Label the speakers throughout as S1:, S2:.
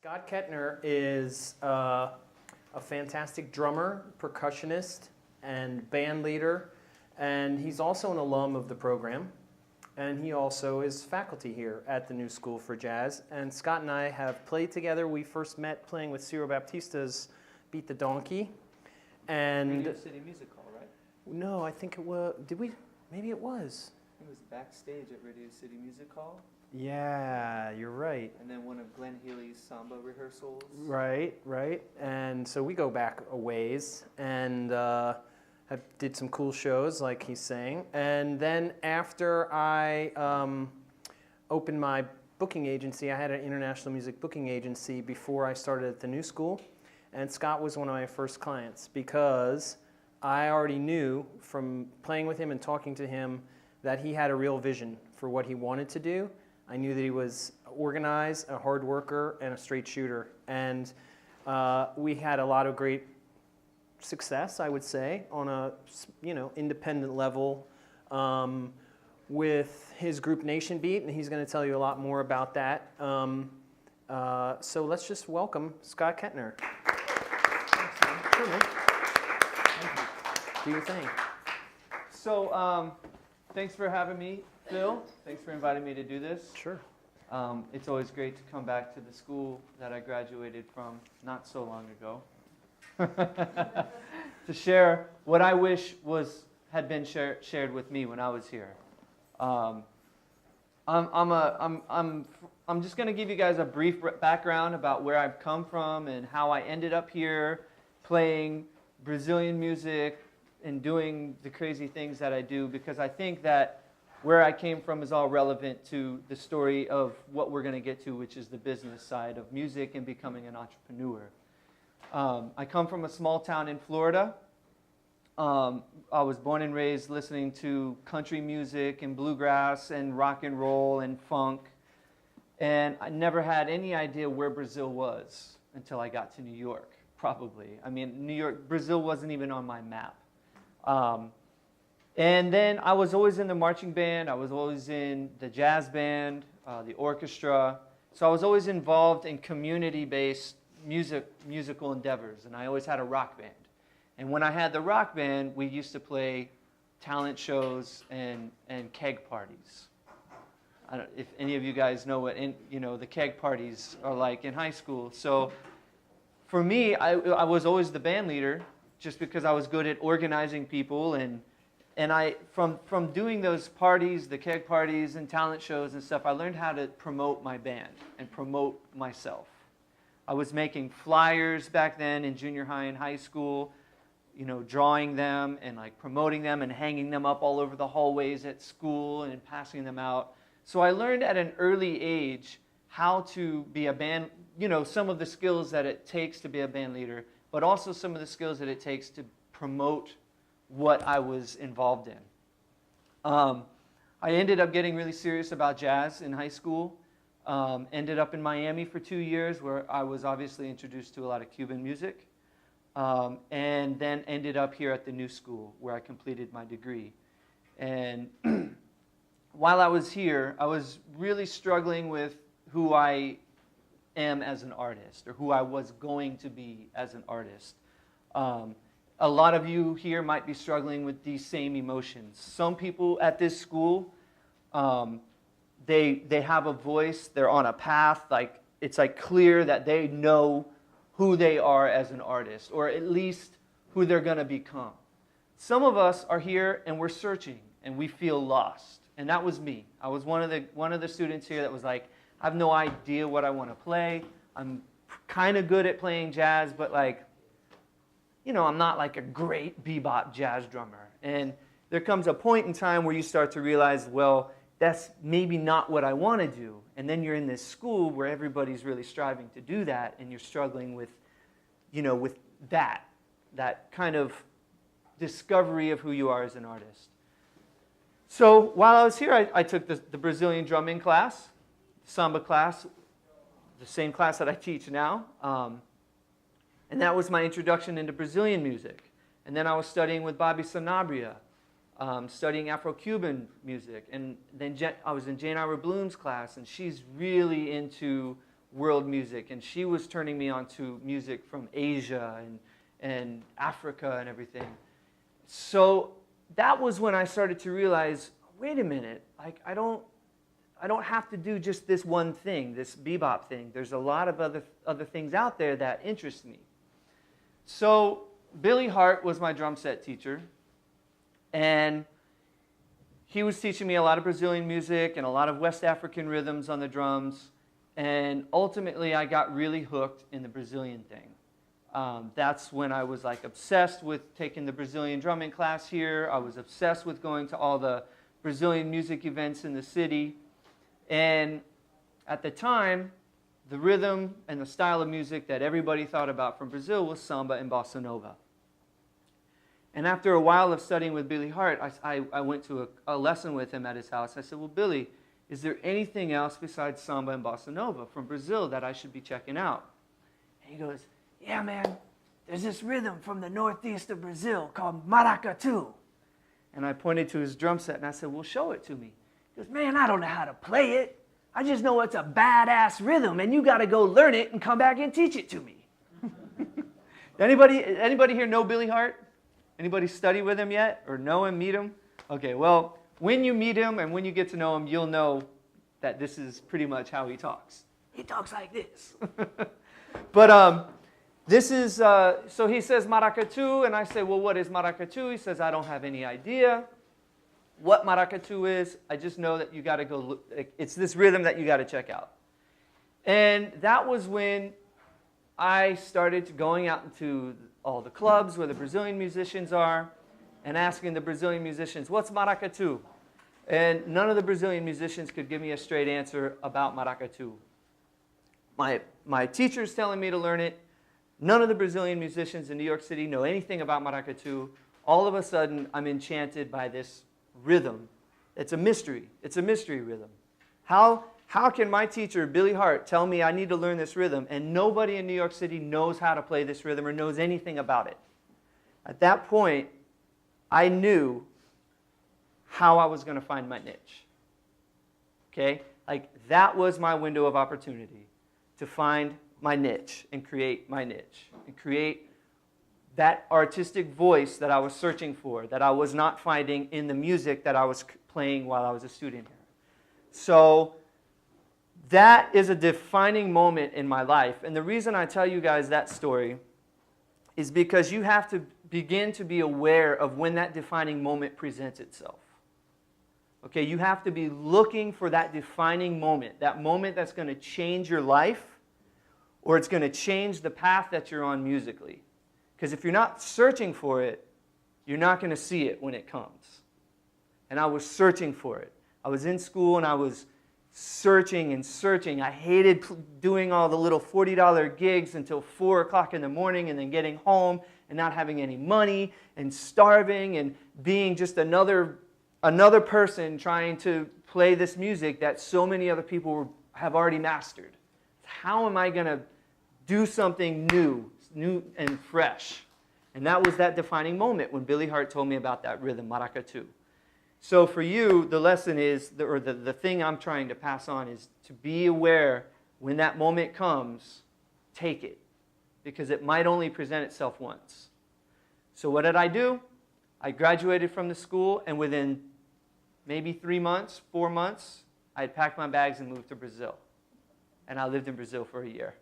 S1: Scott Kettner is a fantastic drummer, percussionist, and band leader, and he's also an alum of the program, and he also is faculty here at the New School for Jazz. And Scott and I have played together. We first met playing with Ciro Baptista's Beat the Donkey. And
S2: Radio City Music Hall, right?
S1: No, I think it was, did we? Maybe it was.
S2: It was backstage at Radio City Music Hall.
S1: Yeah, you're right.
S2: And then one of Glenn Healy's samba rehearsals.
S1: Right. And so we go back a ways and did some cool shows, like he's saying. And then after I opened my booking agency, I had an international music booking agency before I started at the New School. And Scott was one of my first clients because I already knew from playing with him and talking to him that he had a real vision for what he wanted to do. I knew that he was organized, a hard worker, and a straight shooter. And we had a lot of great success, I would say, on a independent level with his group Nation Beat, and he's going to tell you a lot more about that. So let's just welcome Scott Kettner. Sure, man. Do your thing.
S2: So, thanks for having me, Phil. Thanks for inviting me to do this.
S1: Sure.
S2: It's always great to come back to the school that I graduated from not so long ago to share what I wish had been shared with me when I was here. I'm just going to give you guys a brief background about where I've come from and how I ended up here playing Brazilian music and doing the crazy things that I do, because I think that where I came from is all relevant to the story of what we're going to get to, which is the business side of music and becoming an entrepreneur. I come from a small town in Florida. I was born and raised listening to country music and bluegrass and rock and roll and funk. And I never had any idea where Brazil was until I got to New York, probably. I mean, Brazil wasn't even on my map. And then I was always in the marching band. I was always in the jazz band, the orchestra. So I was always involved in community-based musical endeavors, and I always had a rock band. And when I had the rock band, we used to play talent shows and keg parties. I don't, if any of you guys know what the keg parties are like in high school. So for me, I was always the band leader, just because I was good at organizing people, and I from doing those parties, the keg parties and talent shows and stuff, I learned how to promote my band and promote myself. I was making flyers back then in junior high and high school, drawing them and like promoting them and hanging them up all over the hallways at school and passing them out. So I learned at an early age how to be a band, some of the skills that it takes to be a band leader, but also some of the skills that it takes to promote what I was involved in. I ended up getting really serious about jazz in high school. Ended up in Miami for 2 years, where I was obviously introduced to a lot of Cuban music. And then ended up here at the New School, where I completed my degree. And while I was here, I was really struggling with who I am as an artist, or who I was going to be as an artist. A lot of you here might be struggling with these same emotions. Some people at this school, they have a voice, they're on a path, it's clear that they know who they are as an artist, or at least who they're going to become. Some of us are here and we're searching and we feel lost. And that was me. I was one of the students here that was like, I have no idea what I want to play. I'm kind of good at playing jazz, but I'm not like a great bebop jazz drummer. And there comes a point in time where you start to realize, well, that's maybe not what I want to do. And then you're in this school where everybody's really striving to do that, and you're struggling with, with that kind of discovery of who you are as an artist. So while I was here, I took the Brazilian drumming class, samba class, the same class that I teach now. And that was my introduction into Brazilian music. And then I was studying with Bobby Sanabria, studying Afro-Cuban music. And then I was in Jane Ira Bloom's class, and she's really into world music, and she was turning me on to music from Asia and Africa and everything. So that was when I started to realize, wait a minute, like I don't have to do just this one thing, this bebop thing. There's a lot of other things out there that interest me. So Billy Hart was my drum set teacher, and he was teaching me a lot of Brazilian music and a lot of West African rhythms on the drums, and ultimately I got really hooked in the Brazilian thing. That's when I was like obsessed with taking the Brazilian drumming class here. I was obsessed with going to all the Brazilian music events in the city. And at the time, the rhythm and the style of music that everybody thought about from Brazil was samba and bossa nova. And after a while of studying with Billy Hart, I went to a lesson with him at his house. I said, well, Billy, is there anything else besides samba and bossa nova from Brazil that I should be checking out? And he goes, yeah, man, there's this rhythm from the Northeastern Brazil called Maracatu. And I pointed to his drum set and I said, well, show it to me. He goes, man, I don't know how to play it. I just know it's a badass rhythm and you got to go learn it and come back and teach it to me. Anybody here know Billy Hart? Anybody study with him yet or know him, meet him? Okay, well, when you meet him and when you get to know him, you'll know that this is pretty much how he talks. He talks like this. But this is, so he says Maracatu, and I say, well, what is Maracatu? He says, I don't have any idea what Maracatu is. I just know that you got to go look. It's this rhythm that you got to check out. And that was when I started going out into all the clubs where the Brazilian musicians are and asking the Brazilian musicians, what's Maracatu? And none of the Brazilian musicians could give me a straight answer about Maracatu. My teacher's telling me to learn it. None of the Brazilian musicians in New York City know anything about Maracatu. All of a sudden, I'm enchanted by this rhythm. It's a mystery. It's a mystery rhythm. How can my teacher, Billy Hart, tell me I need to learn this rhythm and nobody in New York City knows how to play this rhythm or knows anything about it? At that point, I knew how I was going to find my niche. Okay? Like, that was my window of opportunity to find my niche and create my niche and create that artistic voice that I was searching for, that I was not finding in the music that I was playing while I was a student here. So that is a defining moment in my life. And the reason I tell you guys that story is because you have to begin to be aware of when that defining moment presents itself. Okay, you have to be looking for that defining moment that's going to change your life, or it's going to change the path that you're on musically. Because if you're not searching for it, you're not going to see it when it comes. And I was searching for it. I was in school and I was searching and searching. I hated doing all the little $40 gigs until 4 o'clock in the morning and then getting home and not having any money and starving and being just another person trying to play this music that so many other people have already mastered. How am I going to do something new and fresh? And that was that defining moment when Billy Hart told me about that rhythm, Maracatu. So for you, the lesson is, the thing I'm trying to pass on is to be aware when that moment comes, take it. Because it might only present itself once. So what did I do? I graduated from the school, and within maybe 3 months, 4 months, I had packed my bags and moved to Brazil. And I lived in Brazil for a year.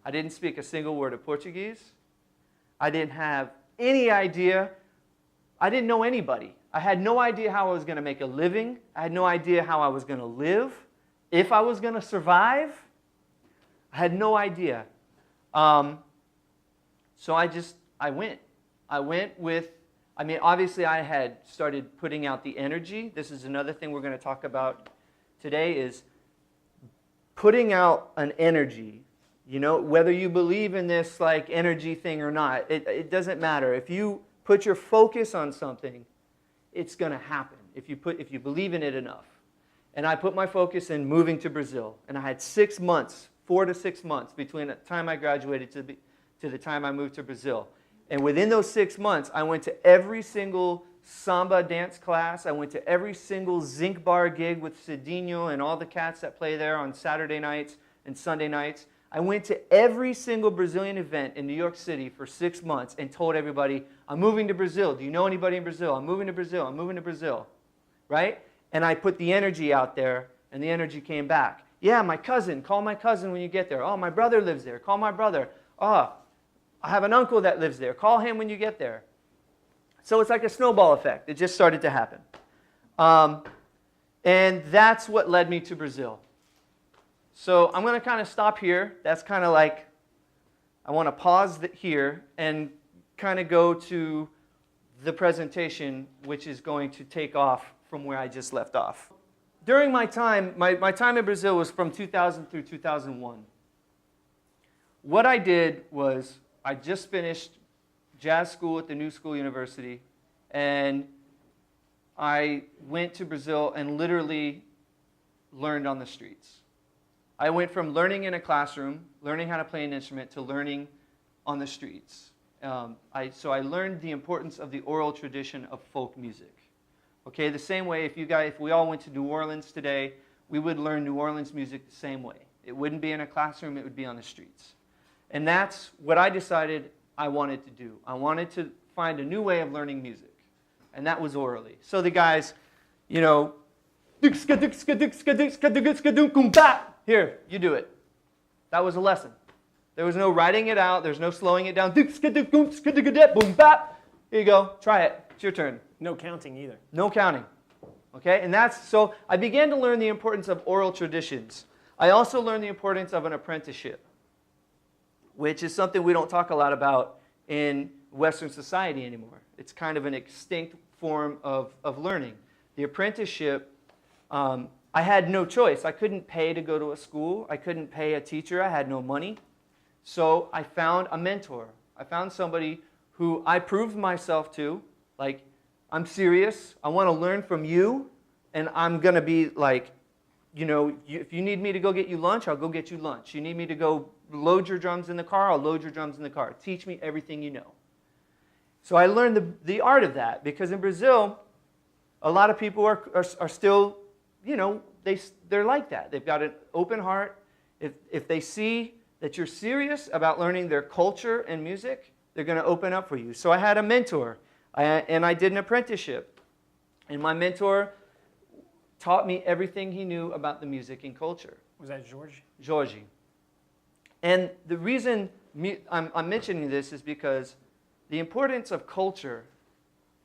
S2: I didn't speak a single word of Portuguese. I didn't have any idea. I didn't know anybody. I had no idea how I was going to make a living. I had no idea how I was going to live. If I was going to survive, I had no idea. So I went. I went with, obviously I had started putting out the energy. This is another thing we're going to talk about today is putting out an energy. You know, whether you believe in this like energy thing or not, it doesn't matter. If you put your focus on something, it's going to happen if you believe in it enough. And I put my focus in moving to Brazil. And I had 6 months, 4 to 6 months between the time I graduated to the time I moved to Brazil. And within those 6 months, I went to every single samba dance class. I went to every single zinc bar gig with Cidinho and all the cats that play there on Saturday nights and Sunday nights. I went to every single Brazilian event in New York City for 6 months and told everybody, I'm moving to Brazil. Do you know anybody in Brazil? I'm moving to Brazil. I'm moving to Brazil. Right? And I put the energy out there, and the energy came back. Yeah, my cousin. Call my cousin when you get there. Oh, my brother lives there. Call my brother. Oh, I have an uncle that lives there. Call him when you get there. So it's like a snowball effect. It just started to happen. And that's what led me to Brazil. So I'm going to kind of stop here. That's kind of like, I want to pause here and kind of go to the presentation, which is going to take off from where I just left off. During my time, my time in Brazil was from 2000 through 2001. What I did was, I just finished jazz school at the New School University, and I went to Brazil and literally learned on the streets. I went from learning in a classroom, learning how to play an instrument, to learning on the streets. So I learned the importance of the oral tradition of folk music. Okay, the same way if we all went to New Orleans today, we would learn New Orleans music the same way. It wouldn't be in a classroom, it would be on the streets. And that's what I decided I wanted to do. I wanted to find a new way of learning music. And that was orally. So the guys, you know, here, you do it. That was a lesson. There was no writing it out. There's no slowing it down. Here you go. Try it. It's your turn.
S1: No counting either.
S2: No counting. Okay? And so I began to learn the importance of oral traditions. I also learned the importance of an apprenticeship, which is something we don't talk a lot about in Western society anymore. It's kind of an extinct form of learning. The apprenticeship, I had no choice. I couldn't pay to go to a school. I couldn't pay a teacher. I had no money. So I found a mentor. I found somebody who I proved myself to. Like, I'm serious. I want to learn from you. And I'm going to be like, you know, if you need me to go get you lunch, I'll go get you lunch. You need me to go load your drums in the car, I'll load your drums in the car. Teach me everything you know. So I learned the art of that, because in Brazil, a lot of people are still, you know, they're like that. They've got an open heart. If they see that you're serious about learning their culture and music, they're going to open up for you. So I had a mentor, and I did an apprenticeship. And my mentor taught me everything he knew about the music and culture.
S1: Was that George?
S2: Georgie. And the reason I'm mentioning this is because the importance of culture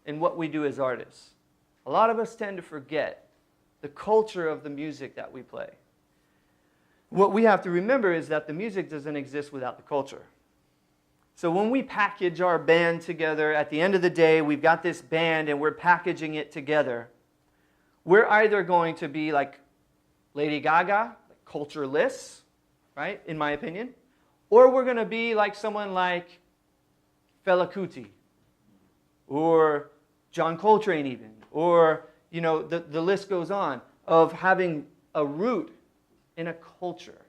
S2: in what we do as artists. A lot of us tend to forget the culture of the music that we play. What we have to remember is that the music doesn't exist without the culture. So when we package our band together, at the end of the day, we've got this band and we're packaging it together. We're either going to be like Lady Gaga, like cultureless, right, in my opinion, or we're going to be like someone like Fela Kuti, or John Coltrane even, or, you know, the list goes on, of having a root in a culture.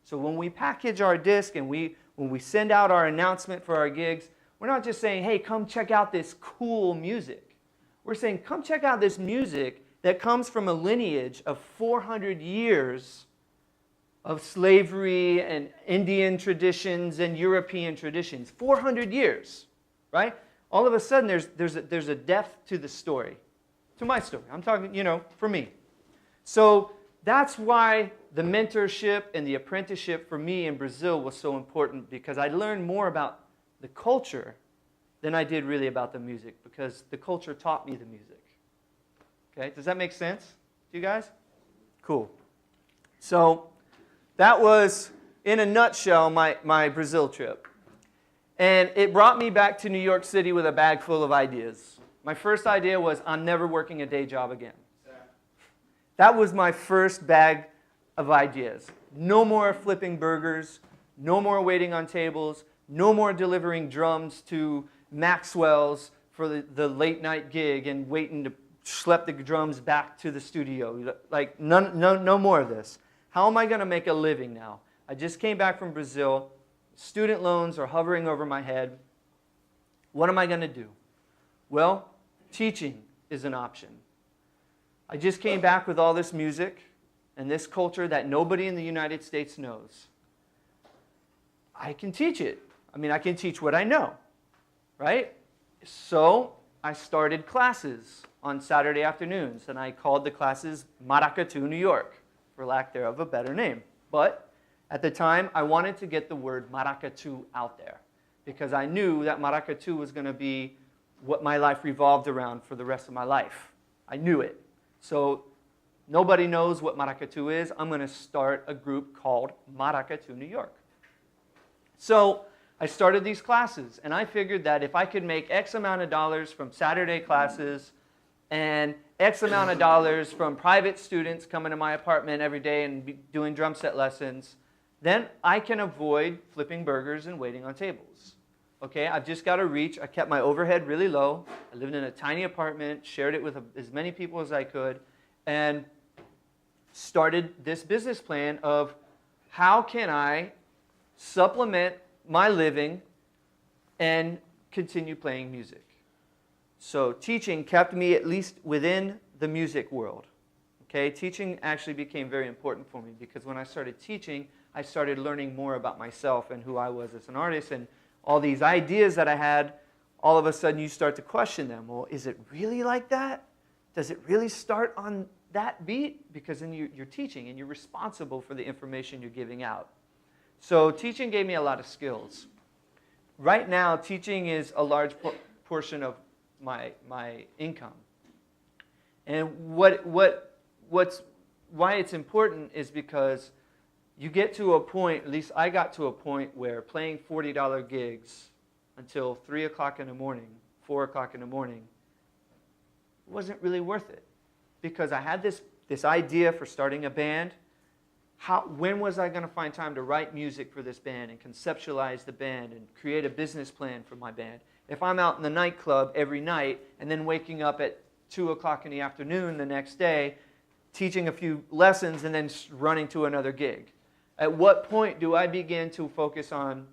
S2: So when we package our disc and when we send out our announcement for our gigs, we're not just saying, hey, come check out this cool music. We're saying, come check out this music that comes from a lineage of 400 years of slavery and Indian traditions and European traditions. 400 years, right? All of a sudden, there's a depth to the story, to my story. I'm talking, you know, for me. So that's why the mentorship and the apprenticeship for me in Brazil was so important, because I learned more about the culture than I did really about the music, because the culture taught me the music. Okay, does that make sense to you guys? Cool. So that was, in a nutshell, my Brazil trip. And it brought me back to New York City with a bag full of ideas. My first idea was, I'm never working a day job again. That was my first bag of ideas. No more flipping burgers, no more waiting on tables, no more delivering drums to Maxwell's for the late night gig and waiting to schlep the drums back to the studio. Like, no more of this. How am I going to make a living now? I just came back from Brazil. Student loans are hovering over my head. What am I going to do? Well, teaching is an option. I just came back with all this music, and this culture that nobody in the United States knows, I can teach it. I mean, I can teach what I know, right? So I started classes on Saturday afternoons, and I called the classes Maracatu New York, for lack thereof a better name. But at the time, I wanted to get the word Maracatu out there, because I knew that Maracatu was going to be what my life revolved around for the rest of my life. I knew it. So nobody knows what Maracatu is. I'm going to start a group called Maracatu New York. So I started these classes, and I figured that if I could make X amount of dollars from Saturday classes and X amount of dollars from private students coming to my apartment every day and doing drum set lessons, then I can avoid flipping burgers and waiting on tables. Okay, I've just got to reach. I kept my overhead really low. I lived in a tiny apartment, shared it with as many people as I could, and started this business plan of how can I supplement my living and continue playing music. So teaching kept me at least within the music world. Okay, teaching actually became very important for me, because when I started teaching, I started learning more about myself and who I was as an artist, and all these ideas that I had, all of a sudden you start to question them. Well, is it really like that? Does it really start on that beat? Because then you're teaching and you're responsible for the information you're giving out. So teaching gave me a lot of skills. Right now, teaching is a large portion of my income. And why it's important is because you get to a point, at least I got to a point, where playing $40 gigs until 3 o'clock in the morning, 4 o'clock in the morning, wasn't really worth it. Because I had this idea for starting a band. When was I going to find time to write music for this band and conceptualize the band and create a business plan for my band? If I'm out in the nightclub every night and then waking up at 2 o'clock in the afternoon the next day, teaching a few lessons and then running to another gig. At what point do I begin to focus on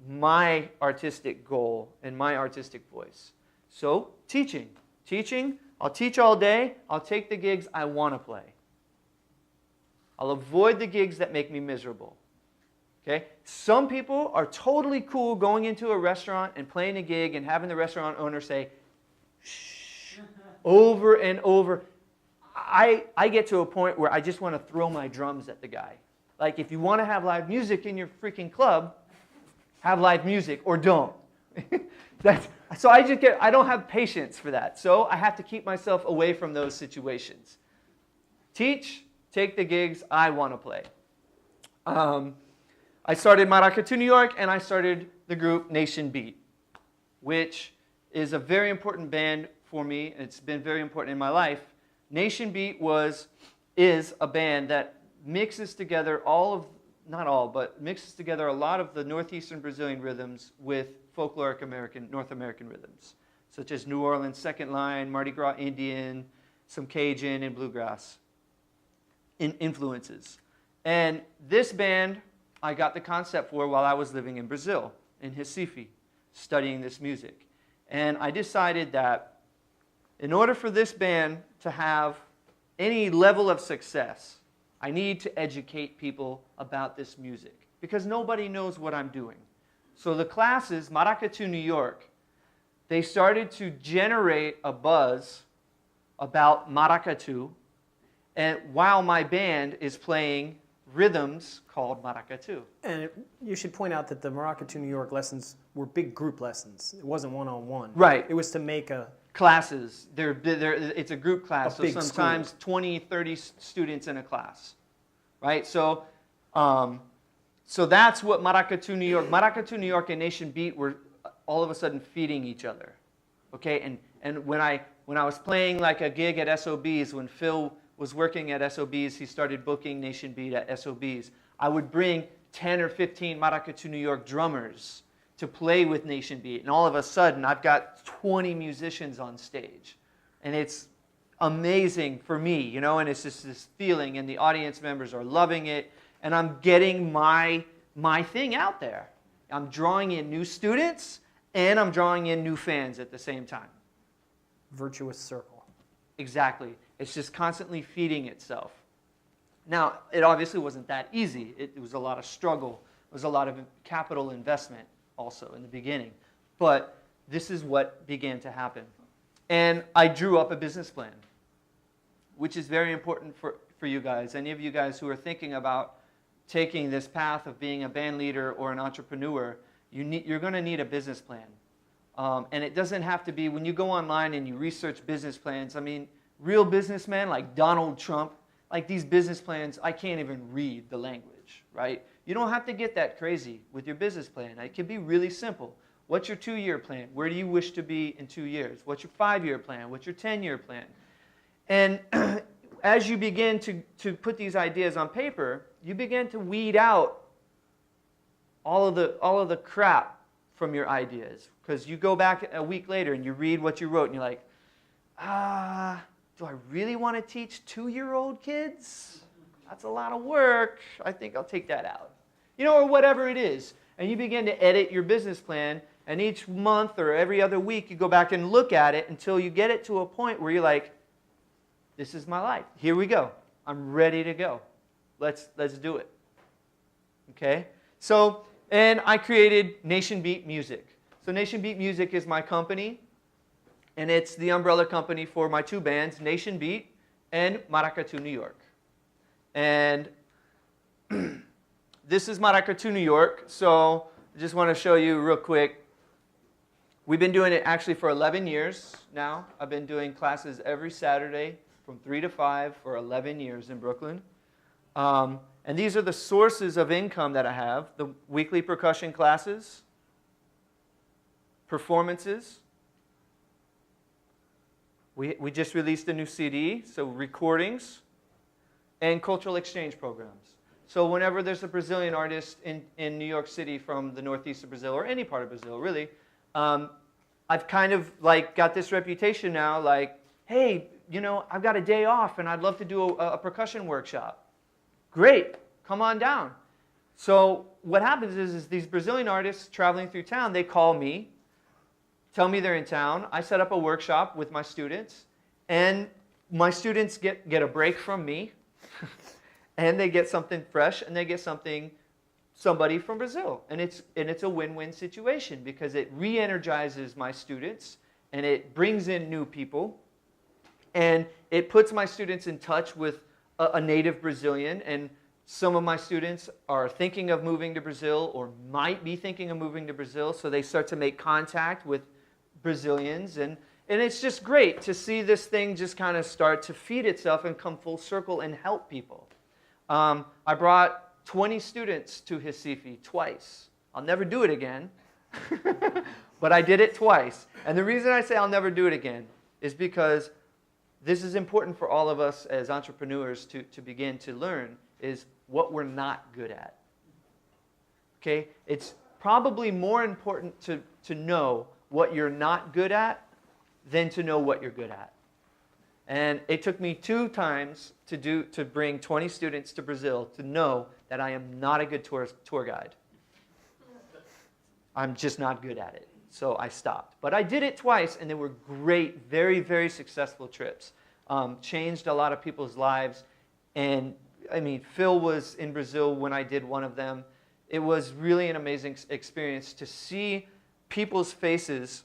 S2: my artistic goal and my artistic voice? So, teaching. Teaching, I'll teach all day. I'll take the gigs I want to play. I'll avoid the gigs that make me miserable. Okay? Some people are totally cool going into a restaurant and playing a gig and having the restaurant owner say, shh, over and over. I get to a point where I just want to throw my drums at the guy. Like, if you want to have live music in your freaking club, have live music, or don't. So I don't have patience for that. So I have to keep myself away from those situations. Teach, take the gigs I want to play. I started Maracatu New York, and I started the group Nation Beat, which is a very important band for me. It's been very important in my life. Nation Beat is a band that mixes together mixes together a lot of the Northeastern Brazilian rhythms with folkloric North American rhythms, such as New Orleans second line, Mardi Gras Indian, some Cajun and bluegrass influences. And this band I got the concept for while I was living in Brazil, in Recife, studying this music. And I decided that in order for this band to have any level of success, I need to educate people about this music, because nobody knows what I'm doing. So the classes, Maracatu New York, they started to generate a buzz about maracatu, and while my band is playing rhythms called maracatu. And
S1: you should point out that the Maracatu New York lessons were big group lessons. It wasn't one-on-one.
S2: Right.
S1: It was to make
S2: classes. It's a group class, so sometimes
S1: school.
S2: 20, 30 students in a class, right? So that's what Maracatu New York and Nation Beat were all of a sudden feeding each other, okay? And when I was playing like a gig at SOBs, when Phil was working at SOBs, he started booking Nation Beat at SOBs. I would bring 10 or 15 Maracatu New York drummers to play with Nation Beat. And all of a sudden, I've got 20 musicians on stage. And it's amazing for me, and it's just this feeling, and the audience members are loving it, and I'm getting my thing out there. I'm drawing in new students, and I'm drawing in new fans at the same time.
S1: Virtuous circle.
S2: Exactly. It's just constantly feeding itself. Now, it obviously wasn't that easy. It was a lot of struggle. It was a lot of capital investment also in the beginning. But this is what began to happen. And I drew up a business plan, which is very important for you guys. Any of you guys who are thinking about taking this path of being a band leader or an entrepreneur, you're going to need a business plan. And it doesn't have to be, when you go online and you research business plans, I mean, real businessmen like Donald Trump, like these business plans, I can't even read the language, right? You don't have to get that crazy with your business plan. It can be really simple. What's your 2-year plan? Where do you wish to be in 2 years? What's your 5-year plan? What's your 10-year plan? And as you begin to put these ideas on paper, you begin to weed out all of the crap from your ideas. Because you go back a week later and you read what you wrote and you're like, do I really want to teach 2-year-old kids? That's a lot of work. I think I'll take that out. You know, or whatever it is. And you begin to edit your business plan, and each month or every other week you go back and look at it until you get it to a point where you're like, this is my life. Here we go. I'm ready to go. Let's do it. Okay? So, and I created Nation Beat Music. So Nation Beat Music is my company, and it's the umbrella company for my 2 bands, Nation Beat and Maracatu New York. And this is Maracatu New York. So I just want to show you real quick. We've been doing it actually for 11 years now. I've been doing classes every Saturday from 3 to 5 for 11 years in Brooklyn. And these are the sources of income that I have. The weekly percussion classes, performances. We just released a new CD, so recordings, and cultural exchange programs. So whenever there's a Brazilian artist in New York City from the Northeastern Brazil, or any part of Brazil, really, I've kind of like got this reputation now, like, hey, you know, I've got a day off and I'd love to do a percussion workshop. Great, come on down. So what happens is these Brazilian artists traveling through town, they call me, tell me they're in town. I set up a workshop with my students, and my students get a break from me, and they get something fresh, and they get somebody from Brazil. And it's a win-win situation because it re-energizes my students, and it brings in new people, and it puts my students in touch with a native Brazilian. And some of my students are thinking of moving to Brazil or might be thinking of moving to Brazil, so they start to make contact with Brazilians. And it's just great to see this thing just kind of start to feed itself and come full circle and help people. I brought 20 students to Recife twice. I'll never do it again, but I did it twice. And the reason I say I'll never do it again is because this is important for all of us as entrepreneurs to begin to learn, is what we're not good at. Okay? It's probably more important to know what you're not good at than to know what you're good at. And it took me 2 times to bring 20 students to Brazil to know that I am not a good tour guide. I'm just not good at it. So I stopped. But I did it twice, and they were great, very, very successful trips. Changed a lot of people's lives. And I mean, Phil was in Brazil when I did one of them. It was really an amazing experience to see people's faces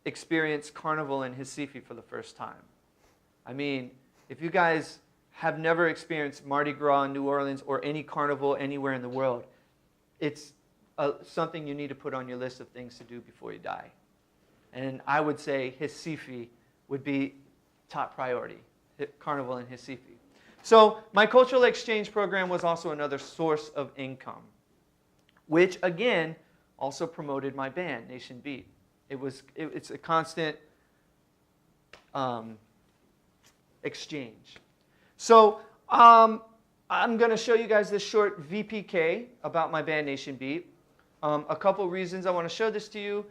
S2: experience Carnival in Recife for the first time. I mean, if you guys have never experienced Mardi Gras in New Orleans or any carnival anywhere in the world, it's something you need to put on your list of things to do before you die. And I would say Recife would be top priority, Carnival in Recife. So my cultural exchange program was also another source of income, which again also promoted my band, Nation Beat. It's a constant exchange. So I'm going to show you guys this short VPK about my band, Nation Beat. A couple reasons I want to show this to you,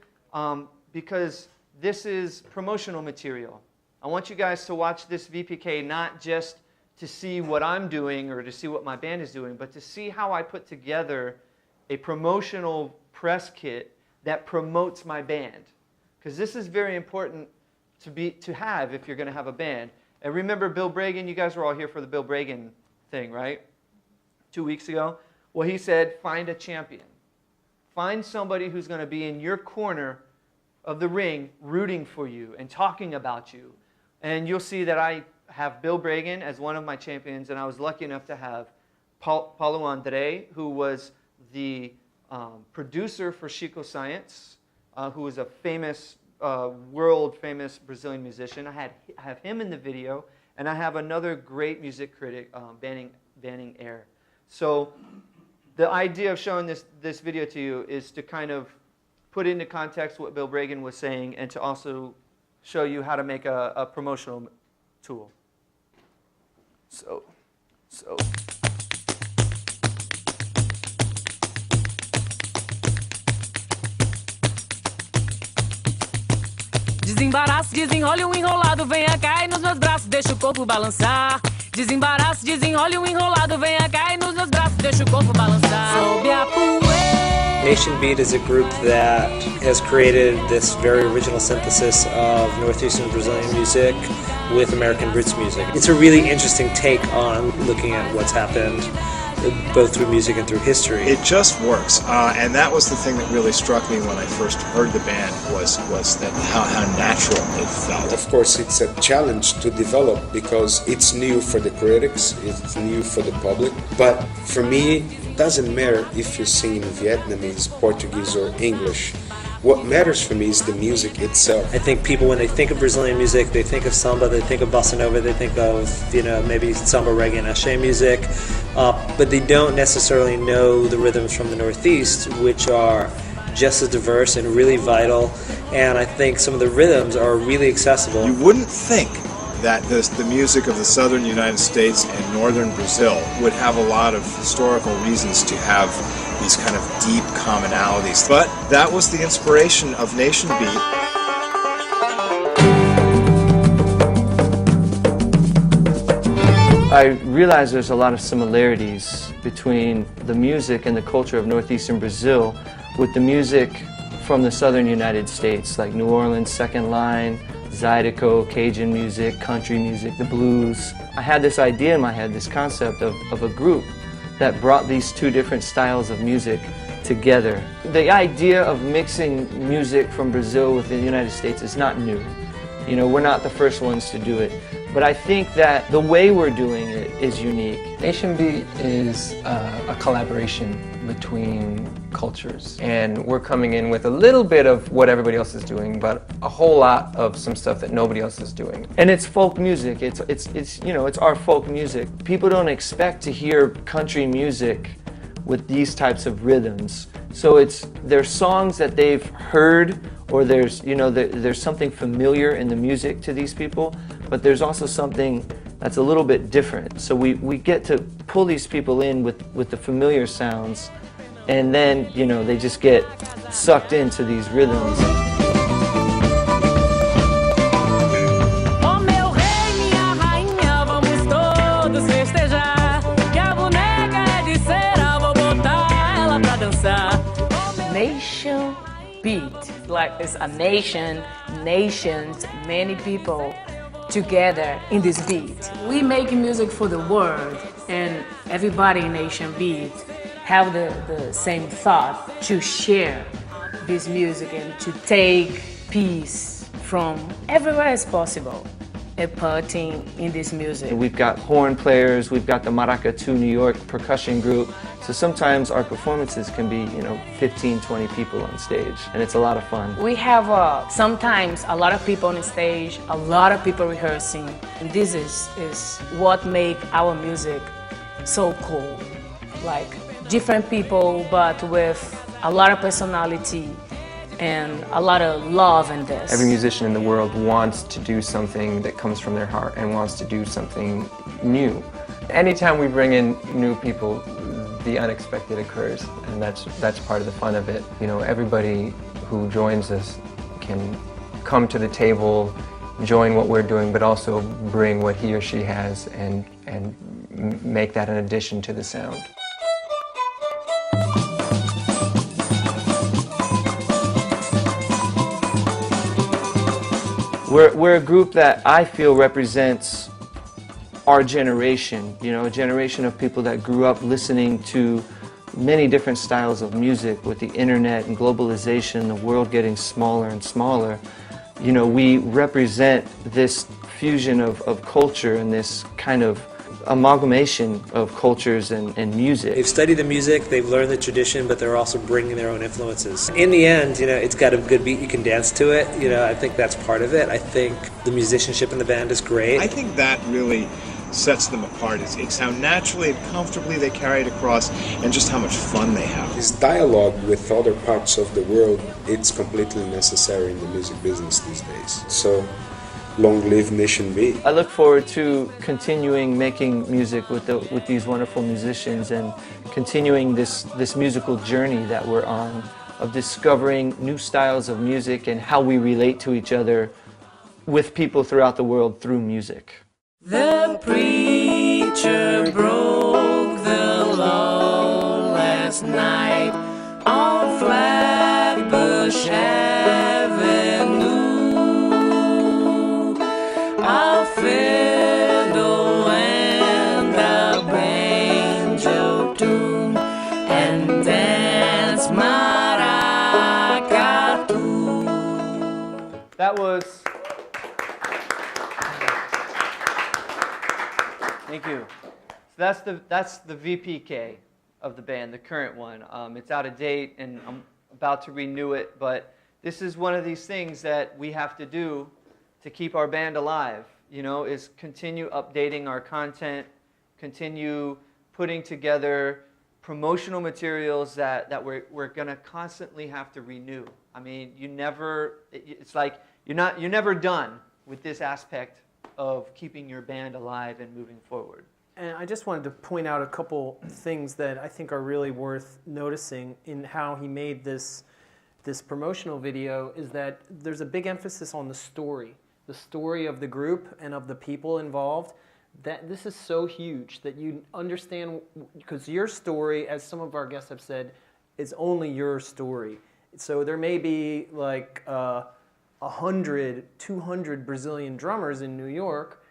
S2: because this is promotional material. I want you guys to watch this VPK not just to see what I'm doing or to see what my band is doing, but to see how I put together a promotional press kit that promotes my band. Because this is very important to have if you're going to have a band. And remember Bill Bragan, you guys were all here for the Bill Bragan thing, right? 2 weeks ago. Well, he said, find a champion. Find somebody who's going to be in your corner of the ring rooting for you and talking about you. And you'll see that I have Bill Bragan as one of my champions, and I was lucky enough to have Paulo Andre, who was the producer for Chico Science, who was a famous, world-famous Brazilian musician. I have him in the video, and I have another great music critic, Banning Air. So the idea of showing this video to you is to kind of put into context what Bill Bragan was saying and to also show you how to make a promotional tool. So.
S3: Desembaraço, desenrole enrolado, venha cá e nos meus braços, deixa o corpo balançar. Desembaraço, desenrole enrolado, venha cá e nos meus braços, deixa o corpo balançar. Sob a poeira.
S4: Nation Beat is a group that has created this very original synthesis of Northeastern Brazilian music with American roots music. It's a really interesting take on looking at what's happened both through music and through history.
S5: It just works, and that was the thing that really struck me when I first heard the band was that how natural it felt.
S6: Of course, it's a challenge to develop because it's new for the critics, it's new for the public, but for me, it doesn't matter if you sing in Vietnamese, Portuguese, or English. What matters for me is the music itself.
S4: I think people, when they think of Brazilian music, they think of samba, they think of bossa nova, they think of, maybe samba, reggae, and axé music, but they don't necessarily know the rhythms from the Northeast, which are just as diverse and really vital, and I think some of the rhythms are really accessible.
S5: You wouldn't think that the music of the southern United States and northern Brazil would have a lot of historical reasons to have these kind of deep commonalities. But that was the inspiration of Nation Beat.
S2: I realize there's a lot of similarities between the music and the culture of Northeastern Brazil with the music from the southern United States, like New Orleans, Second Line, Zydeco, Cajun music, country music, the blues. I had this idea in my head, this concept of a group that brought these two different styles of music together. The idea of mixing music from Brazil with the United States is not new. You know, we're not the first ones to do it. But I think that the way we're doing it is unique.
S7: Nation Beat is a collaboration between cultures, and we're coming in with a little bit of what everybody else is doing, but a whole lot of some stuff that nobody else is doing.
S2: And it's folk music. It's our folk music. People don't expect to hear country music with these types of rhythms. So there's songs that they've heard, or there's something familiar in the music to these people, but there's also something that's a little bit different. So we get to pull these people in with the familiar sounds, and then they just get sucked into these rhythms.
S3: Nation Beat, like it's a nation, nations, many people together in this beat. We make music for the world, and everybody in Nation Beat have the same thought to share this music and to take peace from everywhere as possible and putting in this music.
S2: We've got horn players, we've got the Maracatu New York percussion group, so sometimes our performances can be 15, 20 people on stage, and it's a lot of fun.
S3: We have sometimes a lot of people on stage, a lot of people rehearsing, and this is what makes our music so cool. Like different people, but with a lot of personality and a lot of love in this.
S7: Every musician in the world wants to do something that comes from their heart and wants to do something new. Anytime we bring in new people, the unexpected occurs, and that's part of the fun of it. Everybody who joins us can come to the table, join what we're doing, but also bring what he or she has and make that an addition to the sound.
S2: We're a group that I feel represents
S7: our generation, you know, a generation of people that grew up listening to many different styles of music with the internet and globalization, the world getting smaller and smaller. You know, we represent this fusion of culture and this kind of amalgamation of cultures and music.
S4: They've studied the music, they've learned the tradition, but they're also bringing their own influences. In the end, you know, it's got a good beat, you can dance to it. You know, I think that's part of it. I think the musicianship in the band is great.
S5: I think that really sets them apart. It's how naturally and comfortably they carry it across, and just how much fun they have.
S6: This dialogue with other parts of the world, it's completely necessary in the music business these days. So, long live Nation B.
S7: I look forward to continuing making music with these wonderful musicians and continuing this musical journey that we're on of discovering new styles of music and how we relate to each other with people throughout the world through music.
S3: The preacher broke the law last night on Flatbush Avenue. A fiddle and a banjo tune and dance maracatu.
S2: That was... Thank you. So that's the VPK of the band, the current one. It's out of date, and I'm about to renew it, but this is one of these things that we have to do to keep our band alive, you know, is continue updating our content, continue putting together promotional materials that we're going to constantly have to renew. I mean, it's like you're never done with this aspect of keeping your band alive and moving forward.
S1: And I just wanted to point out a couple things that I think are really worth noticing in how he made this promotional video, is that there's a big emphasis on the story of the group and of the people involved. That this is so huge that you understand, because your story, as some of our guests have said, is only your story. So there may be like 100, 200 Brazilian drummers in New York,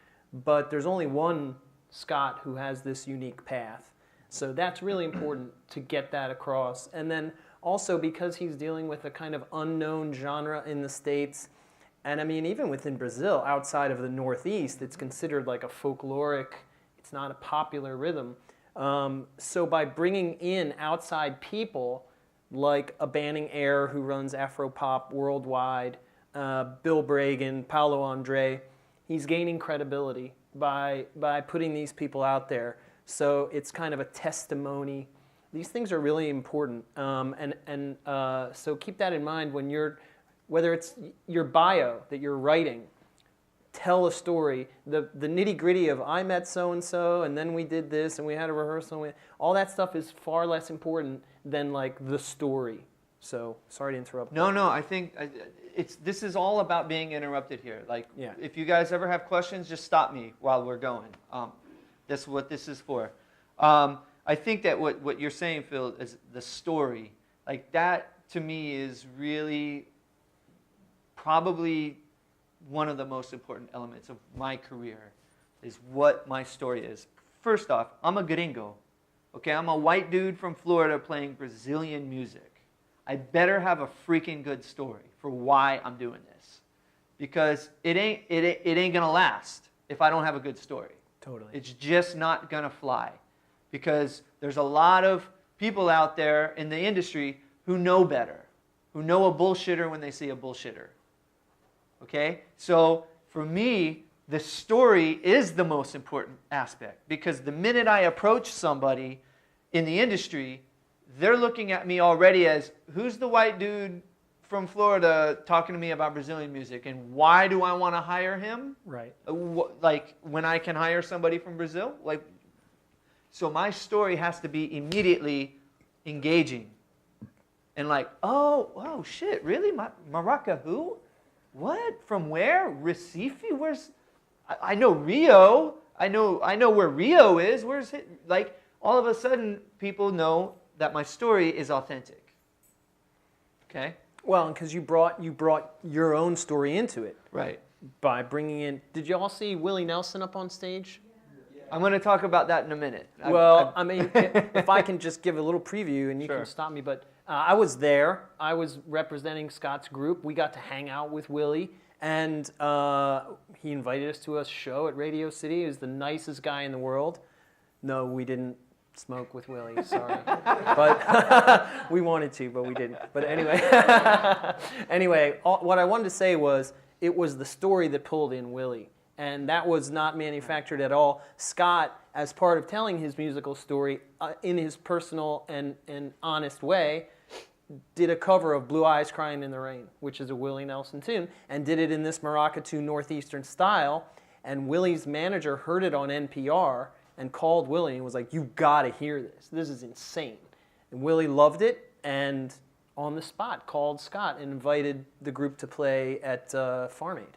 S1: but there's only one Scott who has this unique path. So that's really important to get that across. And then also because he's dealing with a kind of unknown genre in the States, and I mean even within Brazil, outside of the Northeast, it's considered like a folkloric, it's not a popular rhythm. So by bringing in outside people like a Banning Eyre who runs Afropop worldwide, Bill Bragan, Paulo Andre, he's gaining credibility by putting these people out there. So it's kind of a testimony. These things are really important, so keep that in mind when whether it's your bio that you're writing, tell a story. The nitty-gritty of I met so-and-so and then we did this and we had a rehearsal, all that stuff is far less important than like the story. So sorry to interrupt.
S2: No, I think this is all about being interrupted here. Like, yeah. If you guys ever have questions, just stop me while we're going. That's what this is for. I think that what you're saying, Phil, is the story. Like that, to me, is really probably one of the most important elements of my career, is what my story is. First off, I'm a gringo. Okay, I'm a white dude from Florida playing Brazilian music. I better have a freaking good story for why I'm doing this, because it ain't gonna last if I don't have a good story.
S1: Totally.
S2: It's just not gonna fly, because there's a lot of people out there in the industry who know better, who know a bullshitter when they see a bullshitter. Okay, so for me, the story is the most important aspect, because the minute I approach somebody in the industry, they're looking at me already as, who's the white dude from Florida talking to me about Brazilian music, and why do I want to hire him?
S1: Right.
S2: Like, when I can hire somebody from Brazil? Like, so my story has to be immediately engaging. And like, oh shit, really? Maracatu? What? From where? Recife? Where's... I know Rio. I know where Rio is. Where's it? Like, all of a sudden, people know that my story is authentic. Okay?
S1: Well, because you brought your own story into it.
S2: Right.
S1: By bringing in... Did you all see Willie Nelson up on stage?
S2: I'm going to talk about that in a minute.
S1: Well, I mean, if I can just give a little preview, and you
S2: Sure.
S1: can stop me, but I was there. I was representing Scott's group. We got to hang out with Willie, and he invited us to a show at Radio City. He was the nicest guy in the world. No, we didn't smoke with Willie, sorry. But we wanted to, but we didn't. But anyway, what I wanted to say was it was the story that pulled in Willie. And that was not manufactured at all. Scott, as part of telling his musical story in his personal and honest way, did a cover of Blue Eyes Crying in the Rain, which is a Willie Nelson tune, and did it in this Maracatu Northeastern style. And Willie's manager heard it on NPR and called Willie and was like, "You got to hear this. This is insane." And Willie loved it and on the spot called Scott and invited the group to play at Farm Aid.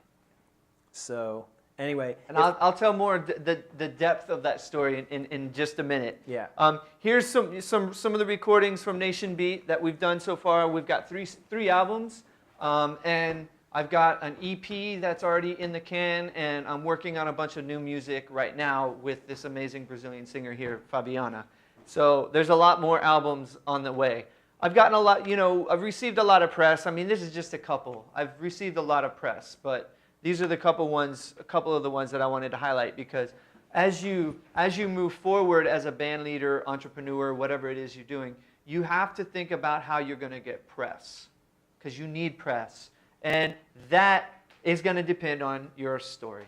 S1: So anyway.
S2: And I'll tell more the depth of that story in just a minute.
S1: Yeah.
S2: Here's some of the recordings from Nation Beat that we've done so far. We've got three albums, and I've got an EP that's already in the can, and I'm working on a bunch of new music right now with this amazing Brazilian singer here, Fabiana. So there's a lot more albums on the way. I've gotten a lot, I've received a lot of press. I mean, this is just a couple. I've received a lot of press, but these are a couple of the ones that I wanted to highlight, because as you move forward as a band leader, entrepreneur, whatever it is you're doing, you have to think about how you're going to get press, because you need press. And that is going to depend on your story.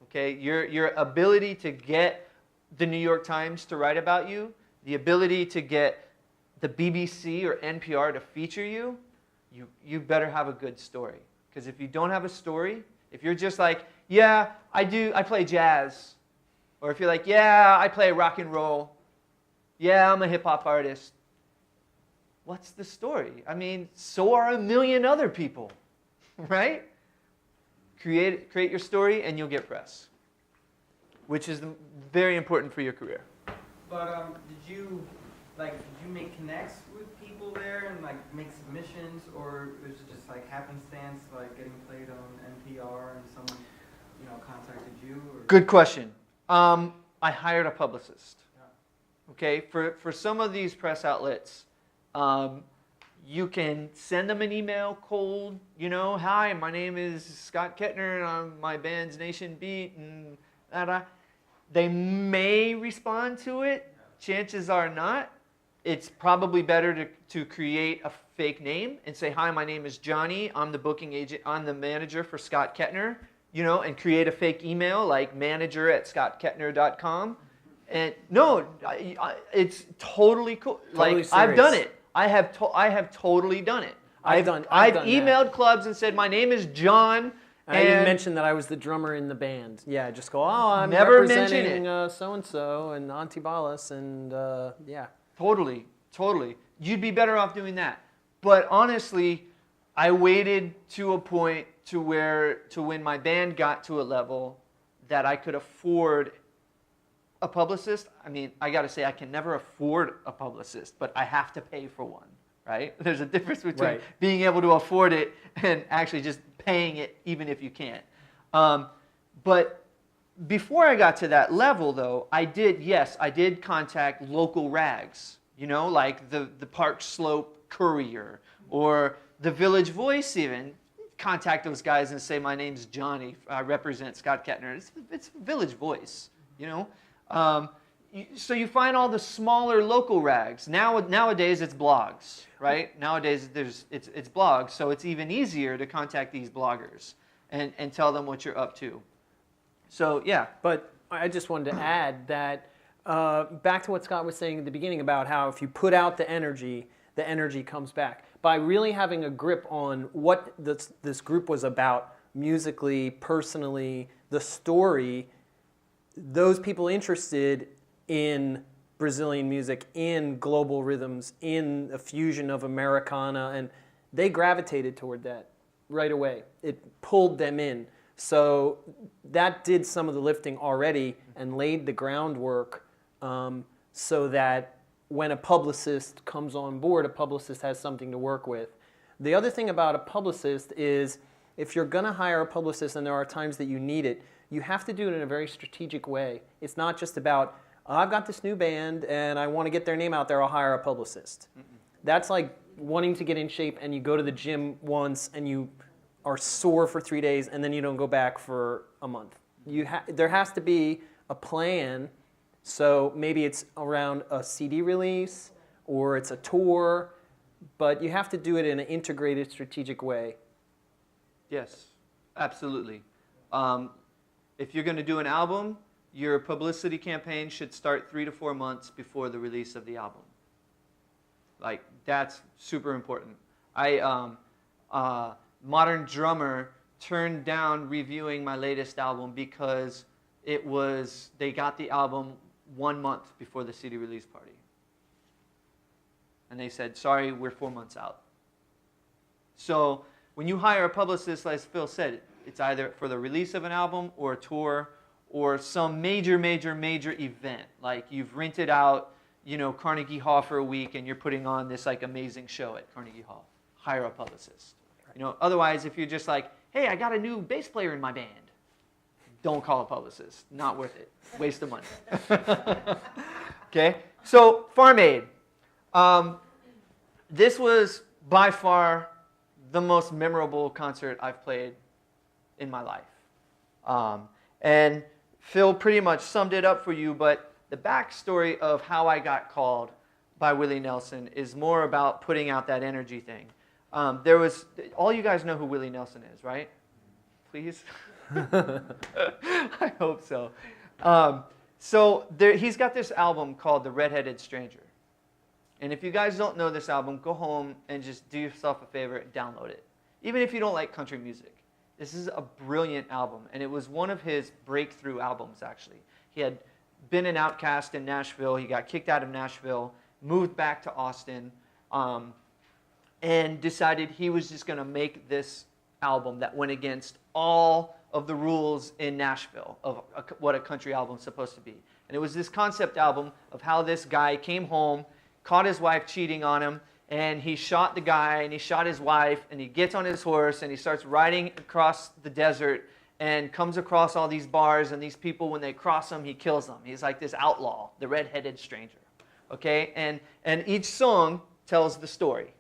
S2: Okay? Your ability to get the New York Times to write about you, the ability to get the BBC or NPR to feature you, you better have a good story. Because if you don't have a story, if you're just like, yeah, I play jazz, or if you're like, yeah, I play rock and roll, yeah, I'm a hip-hop artist, what's the story? I mean, so are a million other people, right? Create your story and you'll get press, which is very important for your career.
S8: But did you make connects with people there and like make submissions, or was it just like happenstance, like getting played on NPR and someone, contacted you? Or?
S2: Good question. I hired a publicist. Okay, for some of these press outlets, you can send them an email cold, hi, my name is Scott Kettner, and my band's Nation Beat, and they may respond to it. Chances are not. It's probably better to create a fake name and say, hi, my name is Johnny, I'm the booking agent, I'm the manager for Scott Kettner, and create a fake email like manager@scottkettner.com. And no, it's totally cool.
S1: Totally
S2: I've
S1: serious.
S2: done it. I have totally done it. I've
S1: done
S2: emailed
S1: that.
S2: clubs and said, my name is John.
S1: I didn't mention that I was the drummer in the band. Yeah, just go, I'm
S2: Never mention
S1: representing so-and-so and Antibalas, and yeah.
S2: Totally. You'd be better off doing that. But honestly, I waited to a point to when my band got to a level that I could afford a publicist. I mean, I got to say, I can never afford a publicist, but I have to pay for one, right? There's a difference between being able to afford it and actually just paying it, even if you can't. But before I got to that level, though, I did contact local rags, like the Park Slope Courier or the Village Voice even. Contact those guys and say, my name's Johnny, I represent Scott Kettner. It's Village Voice, So you find all the smaller local rags. Nowadays it's blogs, right? Nowadays it's blogs, so it's even easier to contact these bloggers and tell them what you're up to. So yeah.
S1: But I just wanted to add that back to what Scott was saying at the beginning about how if you put out the energy comes back. By really having a grip on what this group was about musically, personally, the story, those people interested in Brazilian music, in global rhythms, in a fusion of Americana, and they gravitated toward that right away. It pulled them in. So that did some of the lifting already and laid the groundwork so that when a publicist comes on board, a publicist has something to work with. The other thing about a publicist is if you're going to hire a publicist, and there are times that you need it, you have to do it in a very strategic way. It's not just about, I've got this new band and I want to get their name out there, I'll hire a publicist. That's like wanting to get in shape and you go to the gym once and you are sore for 3 days and then you don't go back for a month. There has to be a plan. So maybe it's around a CD release or it's a tour, but you have to do it in an integrated, strategic way.
S2: Yes, absolutely. If you're going to do an album, your publicity campaign should start 3 to 4 months before the release of the album. Like, that's super important. Modern Drummer turned down reviewing my latest album because they got the album 1 month before the CD release party. And they said, sorry, we're 4 months out. So when you hire a publicist, as Phil said, it's either for the release of an album or a tour or some major event. Like you've rented out, Carnegie Hall for a week and you're putting on this like amazing show at Carnegie Hall. Hire a publicist. Otherwise, if you're just like, hey, I got a new bass player in my band, don't call a publicist. Not worth it. Waste of money. Okay? So, Farm Aid. This was by far the most memorable concert I've played in my life. And Phil pretty much summed it up for you, but the backstory of how I got called by Willie Nelson is more about putting out that energy thing. All you guys know who Willie Nelson is, right? Please? I hope so. He's got this album called The Red-Headed Stranger. And if you guys don't know this album, go home and just do yourself a favor and download it. Even if you don't like country music. This is a brilliant album, and it was one of his breakthrough albums, actually. He had been an outcast in Nashville. He got kicked out of Nashville, moved back to Austin, and decided he was just going to make this album that went against all of the rules in Nashville of what a country album is supposed to be. And it was this concept album of how this guy came home, caught his wife cheating on him, and he shot the guy, and he shot his wife, and he gets on his horse, and he starts riding across the desert, and comes across all these bars, and these people, when they cross him, he kills them. He's like this outlaw, the red-headed stranger. Okay? And each song tells the story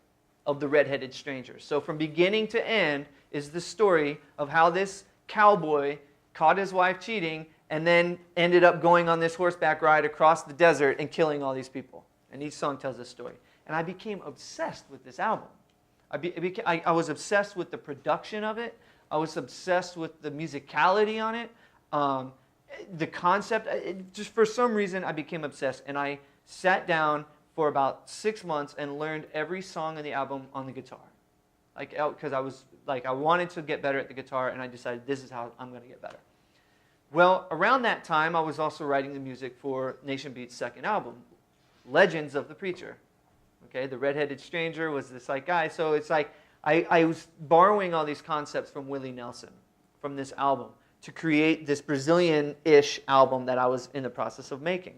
S2: of the red-headed stranger. So from beginning to end is the story of how this cowboy caught his wife cheating, and then ended up going on this horseback ride across the desert and killing all these people. And each song tells a story. And I became obsessed with this album. I was obsessed with the production of it. I was obsessed with the musicality on it. The concept. Just for some reason, I became obsessed. And I sat down for about 6 months and learned every song in the album on the guitar. Because I wanted to get better at the guitar, and I decided this is how I'm going to get better. Well, around that time, I was also writing the music for Nation Beat's second album, Legends of the Preacher. Okay, the Red-Headed Stranger was this guy. So it's like I was borrowing all these concepts from Willie Nelson, from this album, to create this Brazilian-ish album that I was in the process of making.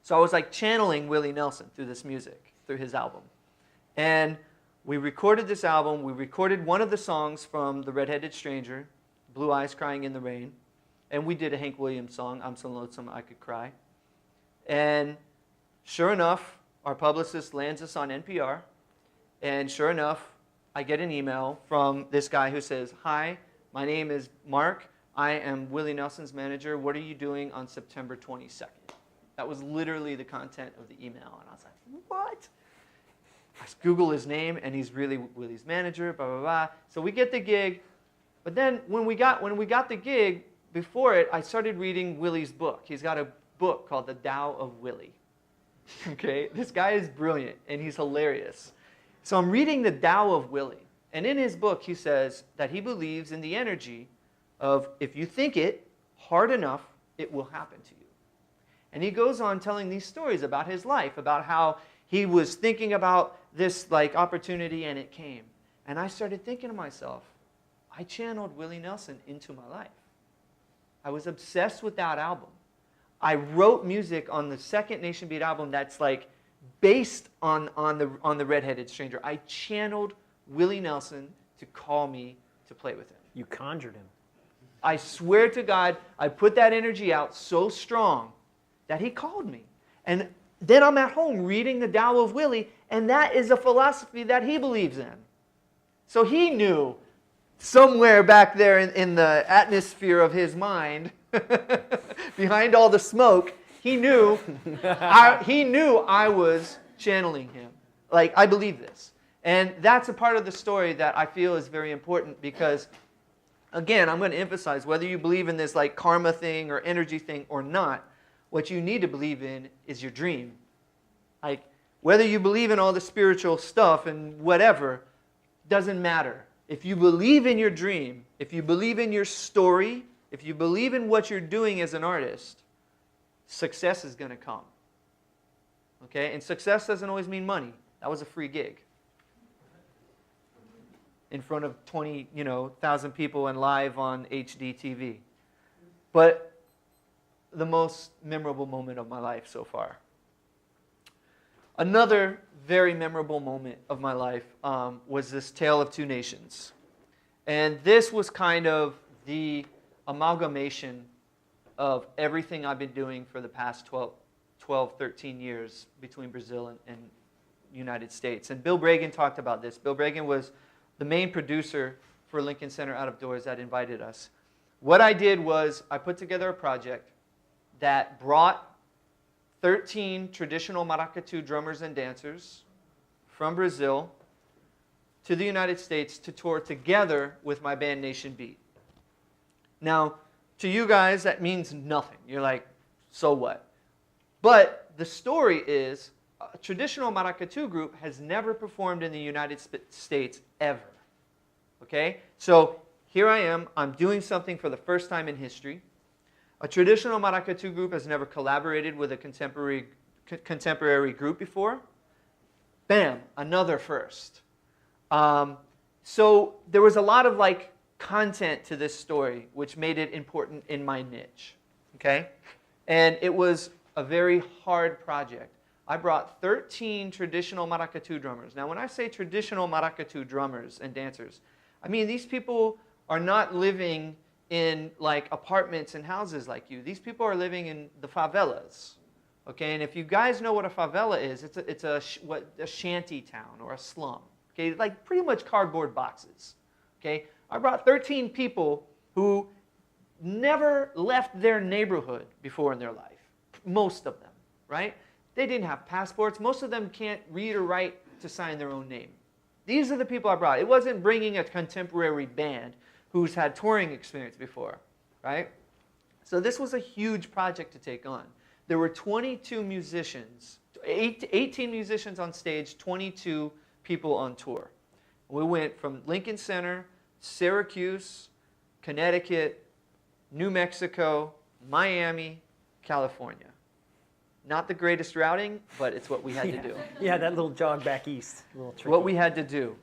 S2: So I was channeling Willie Nelson through this music, through his album. And we recorded this album. We recorded one of the songs from The Red-Headed Stranger, Blue Eyes Crying in the Rain. And we did a Hank Williams song, I'm So Lonesome I Could Cry. And sure enough, our publicist lands us on NPR. And sure enough, I get an email from this guy who says, hi, my name is Mark. I am Willie Nelson's manager. What are you doing on September 22nd? That was literally the content of the email. And I was like, what? I Google his name, and he's really Willie's manager, blah, blah, blah. So we get the gig. But then when we got the gig, before it, I started reading Willie's book. He's got a book called The Tao of Willie. Okay? This guy is brilliant, and he's hilarious. So I'm reading The Tao of Willie. And in his book, he says that he believes in the energy of if you think it hard enough, it will happen to you. And he goes on telling these stories about his life, about how he was thinking about this opportunity and it came. And I started thinking to myself, I channeled Willie Nelson into my life. I was obsessed with that album. I wrote music on the second Nation Beat album that's based on the Red-Headed Stranger. I channeled Willie Nelson to call me to play with him.
S1: You conjured him.
S2: I swear to God, I put that energy out so strong that he called me. And then I'm at home reading the Tao of Willie, and that is a philosophy that he believes in. So he knew somewhere back there in the atmosphere of his mind, behind all the smoke, he knew I was channeling him. Like, I believe this. And that's a part of the story that I feel is very important because, again, I'm going to emphasize whether you believe in this like karma thing or energy thing or not, what you need to believe in is your dream. Like, whether you believe in all the spiritual stuff and whatever, doesn't matter. If you believe in your dream, if you believe in your story, if you believe in what you're doing as an artist, success is going to come. Okay? And success doesn't always mean money. That was a free gig. In front of 20,000 people and live on HD TV. But the most memorable moment of my life so far. Another very memorable moment of my life was this Tale of Two Nations. And this was kind of the amalgamation of everything I've been doing for the past 12, 13 years between Brazil and United States. And Bill Bragan talked about this. Bill Bragan was the main producer for Lincoln Center Out of Doors that invited us. What I did was I put together a project that brought 13 traditional Maracatu drummers and dancers from Brazil to the United States to tour together with my band Nation Beat. Now, to you guys, that means nothing. You're like, so what? But the story is, a traditional Maracatu group has never performed in the United States ever. Okay? So here I am. I'm doing something for the first time in history. A traditional Maracatu group has never collaborated with a contemporary group before. Bam, another first. So there was a lot of like content to this story, which made it important in my niche. Okay? And it was a very hard project. I brought 13 traditional Maracatu drummers. Now, when I say traditional Maracatu drummers and dancers, I mean these people are not living in like apartments and houses like you. These people are living in the favelas. Okay, and if you guys know what a favela is, it's a shanty town or a slum. Okay, like pretty much cardboard boxes. Okay, I brought 13 people who never left their neighborhood before in their life. Most of them, right? They didn't have passports. Most of them can't read or write to sign their own name. These are the people I brought. It wasn't bringing a contemporary band who's had touring experience before, right? So this was a huge project to take on. There were 22 musicians, 18 musicians on stage, 22 people on tour. We went from Lincoln Center, Syracuse, Connecticut, New Mexico, Miami, California. Not the greatest routing, but it's what we had to do.
S1: Yeah, that little jog back east. A little tricky.
S2: What we had to do.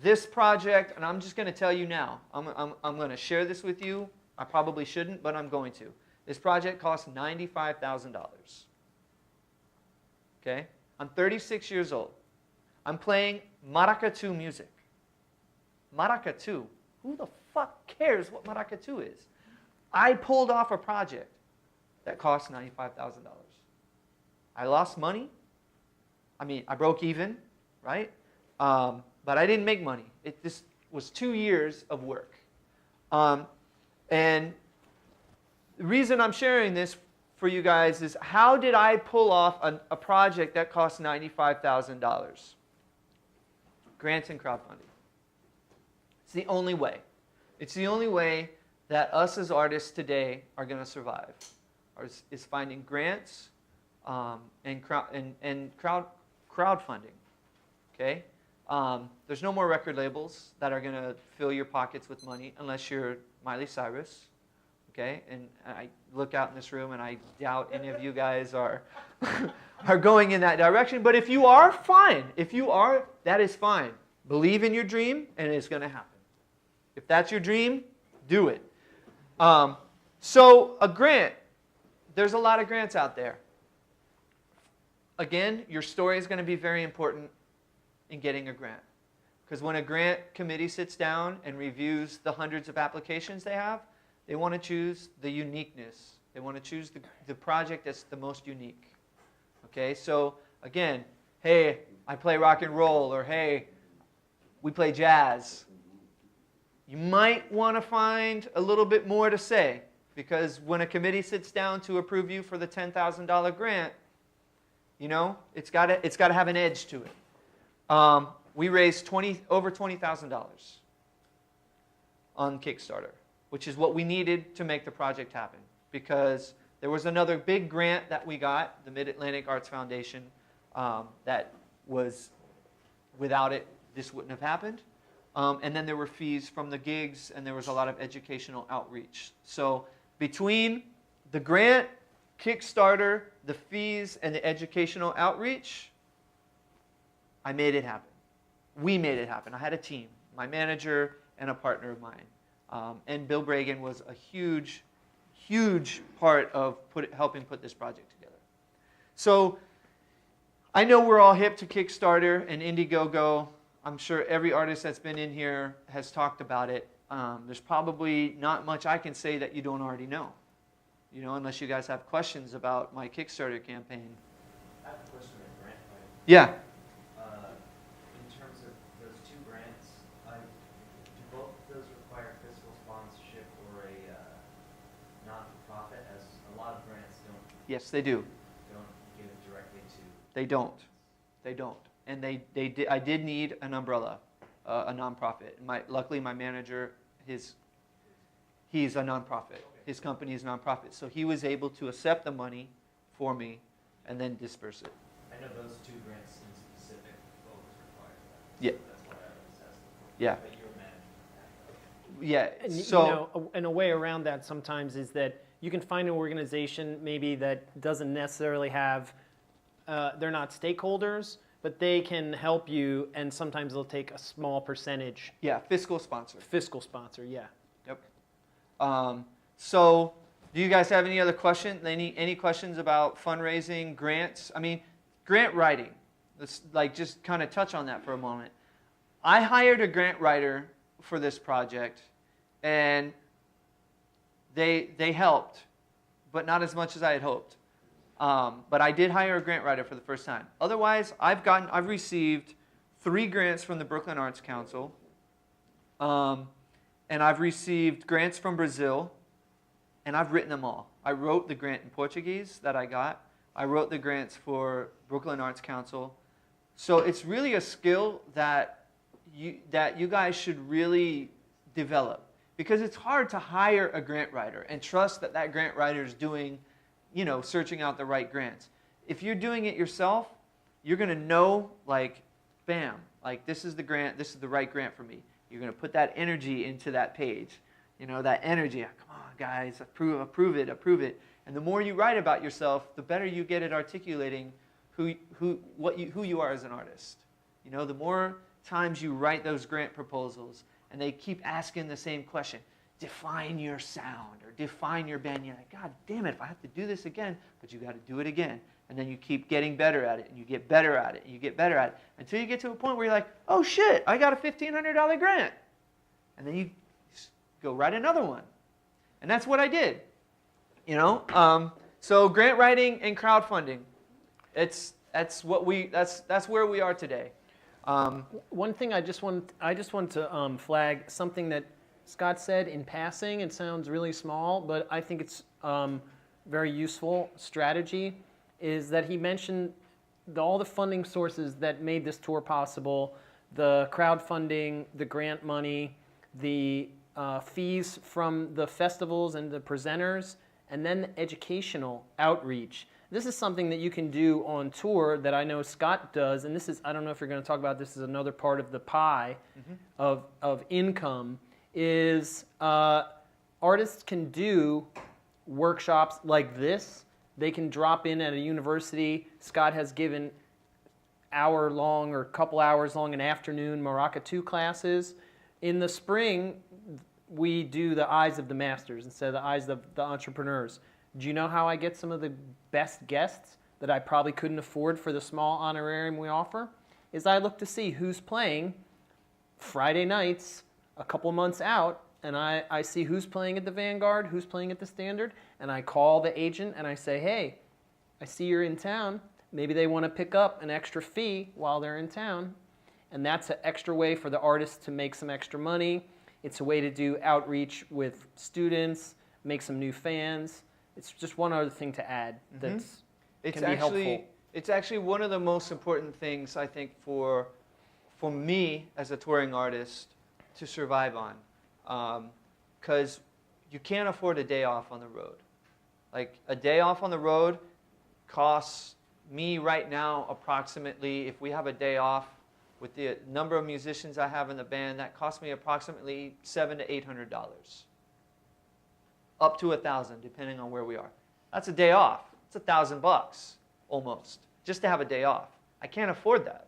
S2: This project, and I'm just going to tell you now, I'm going to share this with you. I probably shouldn't, but I'm going to. This project cost $95,000. Okay? I'm 36 years old. I'm playing Maracatu music. Maracatu. Who the fuck cares what Maracatu is? I pulled off a project that cost $95,000. I lost money. I mean, I broke even, right? But I didn't make money. This was 2 years of work. And the reason I'm sharing this for you guys is how did I pull off a project that cost $95,000? Grants and crowdfunding. It's the only way. It's the only way that us as artists today are going to survive. Is finding grants and crowdfunding. Okay? There's no more record labels that are going to fill your pockets with money unless you're Miley Cyrus. Okay? And I look out in this room and I doubt any of you guys are going in that direction. But if you are, fine. If you are, that is fine. Believe in your dream and it's going to happen. If that's your dream, do it. So a grant. There's a lot of grants out there. Again, your story is going to be very important in getting a grant. Because when a grant committee sits down and reviews the hundreds of applications they have, they want to choose the uniqueness. They want to choose the project that's the most unique. Okay, so again, hey, I play rock and roll, or hey, we play jazz. You might want to find a little bit more to say, because when a committee sits down to approve you for the $10,000 grant, you know, it's got to have an edge to it. We raised over $20,000 on Kickstarter, which is what we needed to make the project happen, because there was another big grant that we got, the Mid-Atlantic Arts Foundation, that was, without it, this wouldn't have happened. And then there were fees from the gigs, and there was a lot of educational outreach. So between the grant, Kickstarter, the fees, and the educational outreach, I made it happen. We made it happen. I had a team, my manager and a partner of mine. And Bill Bragan was a huge, huge part of helping put this project together. So I know we're all hip to Kickstarter and Indiegogo. I'm sure every artist that's been in here has talked about it. There's probably not much I can say that you don't already know, you know, unless you guys have questions about my Kickstarter campaign.
S9: I have a question on grant writing.
S2: Yeah.
S9: In terms of those two grants, do both of those require fiscal sponsorship or a non-for-profit, as a lot of grants don't
S2: Yes, they do.
S9: give it directly to?
S2: They don't. They don't. And I did need an umbrella, a nonprofit. Luckily, my manager, he's a nonprofit. His company is a nonprofit. So he was able to accept the money for me and then disperse it.
S9: I know those two grants in specific both require that.
S2: Yeah.
S9: So that's why I was asking.
S2: Yeah.
S9: But you're managing that.
S2: Yeah.
S1: And
S2: So,
S1: you know, and a way around that sometimes is that you can find an organization maybe that doesn't necessarily have, they're not stakeholders, but they can help you, and sometimes they'll take a small percentage.
S2: yeah, fiscal sponsor.
S1: Fiscal sponsor, yeah.
S2: Yep. So, do you guys have any other questions? Any questions about fundraising, grants? I mean, grant writing. Let's just kind of touch on that for a moment. I hired a grant writer for this project, and they helped, but not as much as I had hoped. But I did hire a grant writer for the first time. Otherwise, I've received 3 grants from the Brooklyn Arts Council, and I've received grants from Brazil, and I've written them all. I wrote the grant in Portuguese that I got. I wrote the grants for Brooklyn Arts Council. So it's really a skill that you guys should really develop, because it's hard to hire a grant writer and trust that that grant writer is doing, you know, searching out the right grants. If you're doing it yourself, you're going to know, like, bam, like this is the grant, this is the right grant for me. You're going to put that energy into that page. You know, that energy, come on guys, approve it. And the more you write about yourself, the better you get at articulating who you are as an artist. You know, the more times you write those grant proposals and they keep asking the same question, define your sound or define your band. You're like, God damn it, if I have to do this again, but you got to do it again. And then you keep getting better at it, and you get better at it, and you get better at it, until you get to a point where you're like, oh shit, I got a $1,500 grant. And then you just go write another one. And that's what I did. You know? So grant writing and crowdfunding, that's where we are today.
S1: One thing I just want to flag something that Scott said in passing. It sounds really small, but I think it's very useful strategy. Is that he mentioned all the funding sources that made this tour possible: the crowdfunding, the grant money, the fees from the festivals and the presenters, and then the educational outreach. This is something that you can do on tour that I know Scott does, and this is, I don't know if you're going to talk about this, is another part of the pie of income, is artists can do workshops like this. They can drop in at a university. Scott has given hour-long or couple hours long an afternoon Maracatu classes. In the spring, we do the eyes of the masters instead of the eyes of the entrepreneurs. Do you know how I get some of the best guests that I probably couldn't afford for the small honorarium we offer? Is I look to see who's playing Friday nights, a couple months out, and I see who's playing at the Vanguard, who's playing at the Standard, and I call the agent and I say, hey, I see you're in town. Maybe they want to pick up an extra fee while they're in town. And that's an extra way for the artist to make some extra money. It's a way to do outreach with students, make some new fans. It's just one other thing to add can be helpful.
S2: It's actually one of the most important things, I think, for me as a touring artist to survive on. Because you can't afford a day off on the road. Like, a day off on the road costs me right now approximately, if we have a day off with the number of musicians I have in the band, that costs me approximately $700 to $800. Up to $1,000, depending on where we are. That's a day off. It's $1,000 almost, just to have a day off. I can't afford that.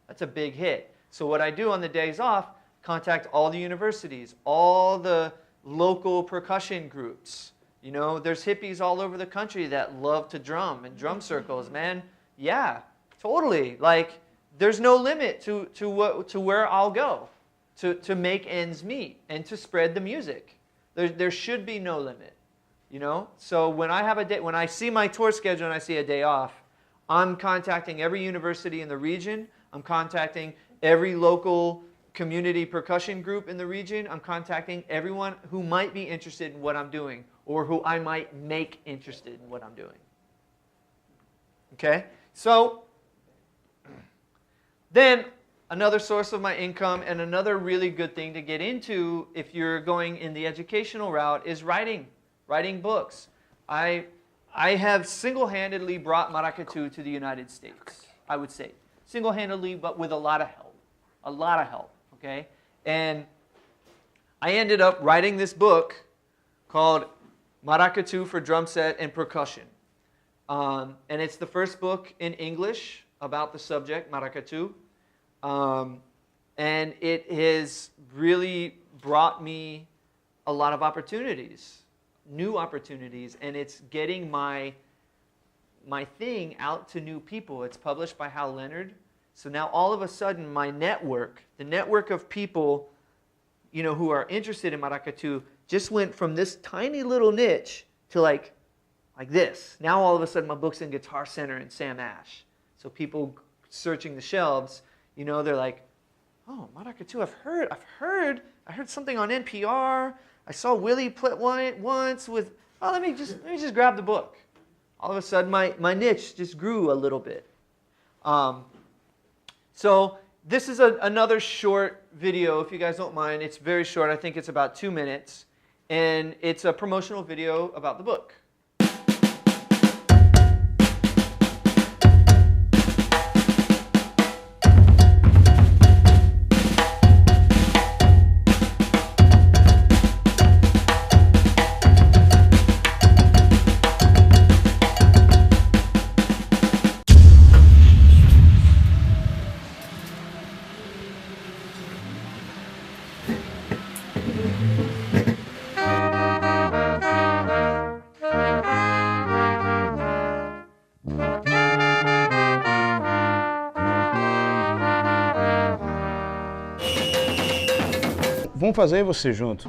S2: That's a big hit. So what I do on the days off, contact all the universities, all the local percussion groups. You know, there's hippies all over the country that love to drum and drum circles, man. Yeah, totally. Like, there's no limit to where I'll go to make ends meet and to spread the music. There should be no limit, you know? So when I have a day, when I see my tour schedule and I see a day off, I'm contacting every university in the region. I'm contacting every local community percussion group in the region. I'm contacting everyone who might be interested in what I'm doing or who I might make interested in what I'm doing. Okay? So then another source of my income and another really good thing to get into if you're going in the educational route is writing books. I have single-handedly brought Maracatu to the United States, I would say. Single-handedly, but with a lot of help. Okay? And I ended up writing this book called Maracatu for Drum Set and Percussion. And it's the first book in English about the subject, Maracatu. And it has really brought me a lot of opportunities, new opportunities, and it's getting my thing out to new people. It's published by Hal Leonard. So now all of a sudden my network, the network of people, you know, who are interested in Maracatu just went from this tiny little niche to like this. Now all of a sudden my book's in Guitar Center and Sam Ash. So people searching the shelves, you know, they're like, oh, Maracatu, I heard something on NPR. I saw Willie play it once with, oh, let me just grab the book. All of a sudden my niche just grew a little bit. So this is another short video, if you guys don't mind. It's very short. I think it's about 2 minutes. And it's a promotional video about the book.
S10: Vamos fazer você junto.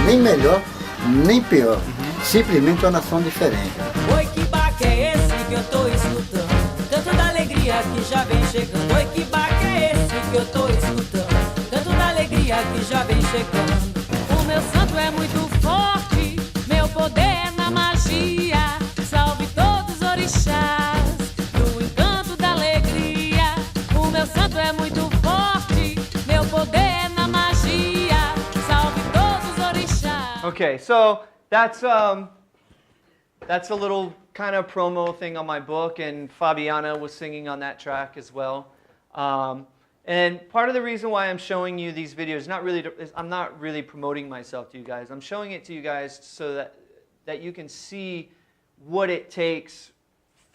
S11: Nem melhor, nem pior. Simplesmente uma nação diferente.
S12: Oi, que baque é esse que eu tô escutando? Canto da alegria que já vem chegando. Oi, que baque é esse que eu tô escutando? Canto da alegria que já vem chegando. O meu santo é muito forte, meu poder é muito forte, meu poder é na magia. Salve todos os orixás.
S2: Okay, so that's a little kind of promo thing on my book, and Fabiana was singing on that track as well. And part of the reason why I'm showing you these videos, I'm not really promoting myself to you guys. I'm showing it to you guys so that you can see what it takes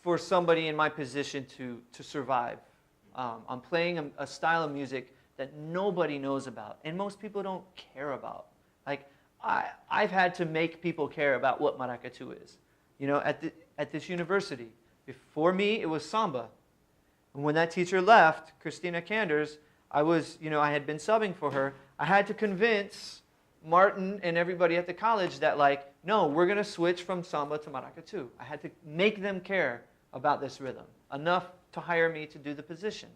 S2: for somebody in my position to survive. I'm playing a style of music that nobody knows about, and most people don't care about. Like, I've had to make people care about what Maracatu is. You know, at this university, before me, it was samba. And when that teacher left, Christina Canders, I had been subbing for her. I had to convince Martin and everybody at the college that, like, no, we're going to switch from samba to Maracatu. I had to make them care about this rhythm, enough to hire me to do the position.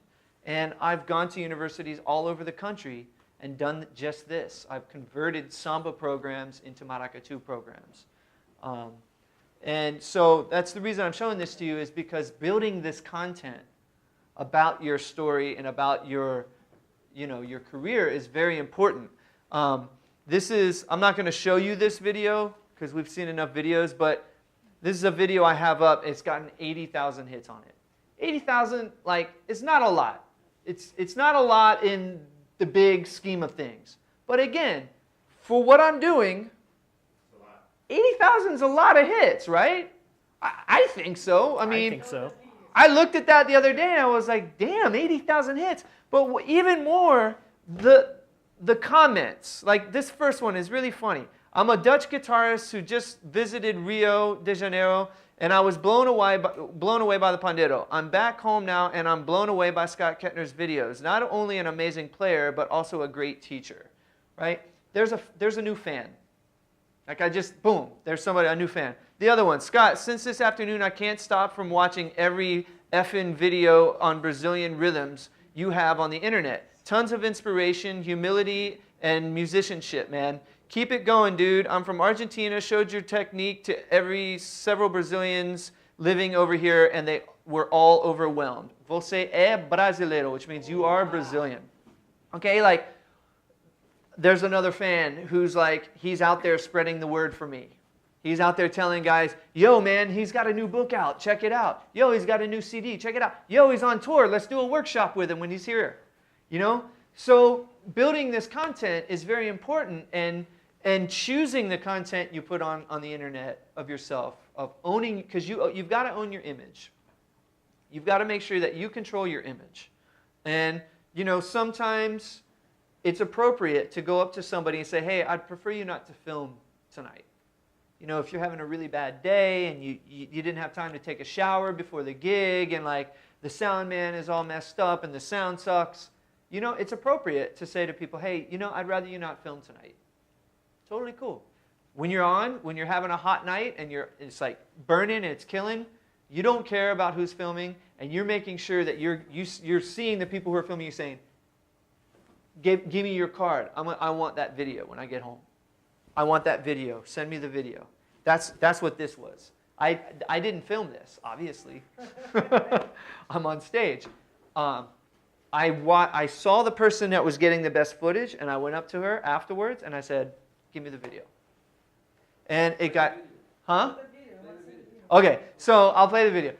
S2: And I've gone to universities all over the country and done just this. I've converted samba programs into Maracatu programs. And so that's the reason I'm showing this to you, is because building this content about your story and about your career is very important. I'm not going to show you this video because we've seen enough videos, but this is a video I have up. It's gotten 80,000 hits on it. 80,000, like, it's not a lot. It's not a lot in the big scheme of things. But again, for what I'm doing, 80,000 is a lot of hits, right? I think so. I mean,
S1: I think so.
S2: I looked at that the other day and I was like, damn, 80,000 hits. But even more, the comments. Like, this first one is really funny. I'm a Dutch guitarist who just visited Rio de Janeiro, and I was blown away by the pandero. I'm back home now, and I'm blown away by Scott Kettner's videos. Not only an amazing player, but also a great teacher, right? There's a new fan. Like, boom, there's a new fan. The other one, Scott, since this afternoon, I can't stop from watching every effing video on Brazilian rhythms you have on the internet. Tons of inspiration, humility, and musicianship, man. Keep it going, dude. I'm from Argentina, showed your technique to several Brazilians living over here, and they were all overwhelmed. Você é brasileiro, which means you are Brazilian. Okay, like, there's another fan who's like, he's out there spreading the word for me. He's out there telling guys, yo, man, he's got a new book out. Check it out. Yo, he's got a new CD. Check it out. Yo, he's on tour. Let's do a workshop with him when he's here. You know? So building this content is very important, and choosing the content you put on the internet of yourself, of owning, because you've got to own your image. You've got to make sure that you control your image. And, you know, sometimes it's appropriate to go up to somebody and say, hey, I'd prefer you not to film tonight. You know, if you're having a really bad day and you didn't have time to take a shower before the gig, and like the sound man is all messed up and the sound sucks, you know, it's appropriate to say to people, hey, you know, I'd rather you not film tonight. Totally cool. When you're having a hot night and it's like burning and it's killing, you don't care about who's filming, and you're making sure that you're seeing the people who are filming you saying, give me your card. I want that video when I get home. I want that video. Send me the video. That's what this was. I didn't film this, obviously. I'm on stage. I saw the person that was getting the best footage, and I went up to her afterwards, and I said, give me the video. And it got, huh? Okay, so I'll play the video.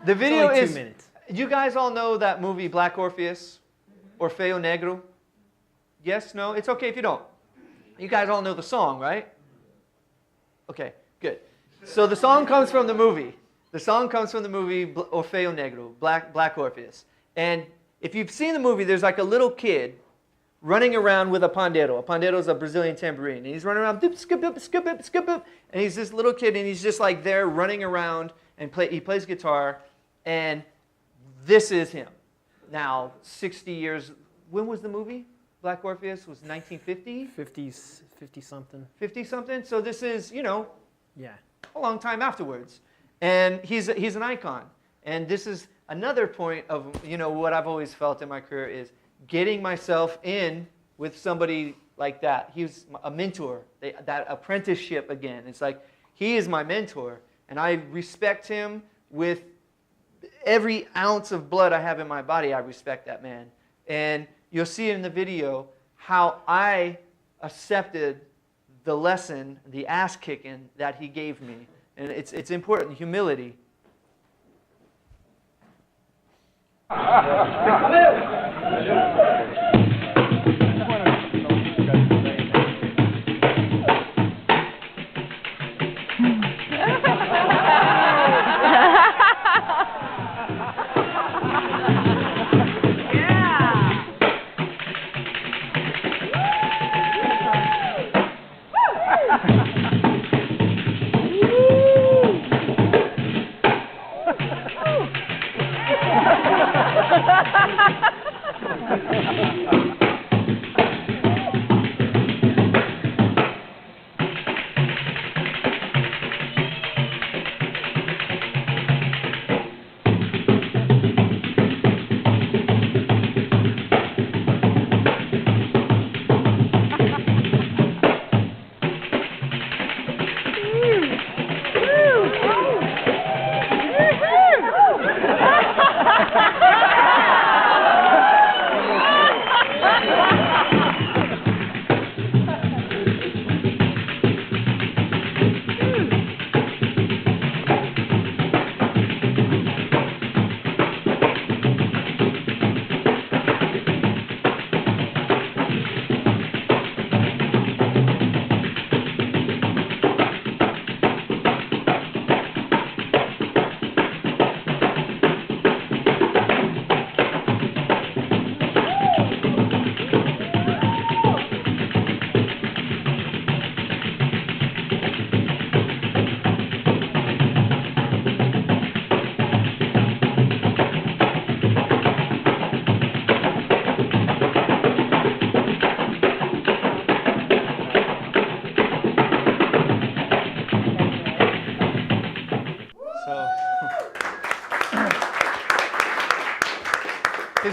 S2: The video
S1: it's only 2
S2: is,
S1: minutes.
S2: You guys all know that movie Black Orpheus, Orfeo Negro? Yes, no? It's okay if you don't. You guys all know the song, right? Okay, good. So the song comes from the movie. The song comes from the movie Orfeo Negro, Black Orpheus. And if you've seen the movie, there's like a little kid running around with a pandero. A pandero is a Brazilian tambourine. And he's running around, skip, and he's this little kid, and he's just like there running around, and he plays guitar, and this is him. Now, 60 years, when was the movie? Black Orpheus was 1950?
S1: 50-something.
S2: 50-something? So this is, you know,
S1: Yeah.
S2: a long time afterwards. And he's an icon. And this is another point of, you know, what I've always felt in my career is getting myself in with somebody like that. He's a mentor, that apprenticeship again. It's like, he is my mentor, and I respect him with every ounce of blood I have in my body, I respect that man. And you'll see in the video how I accepted the lesson, the ass kicking that he gave me. And it's important, humility.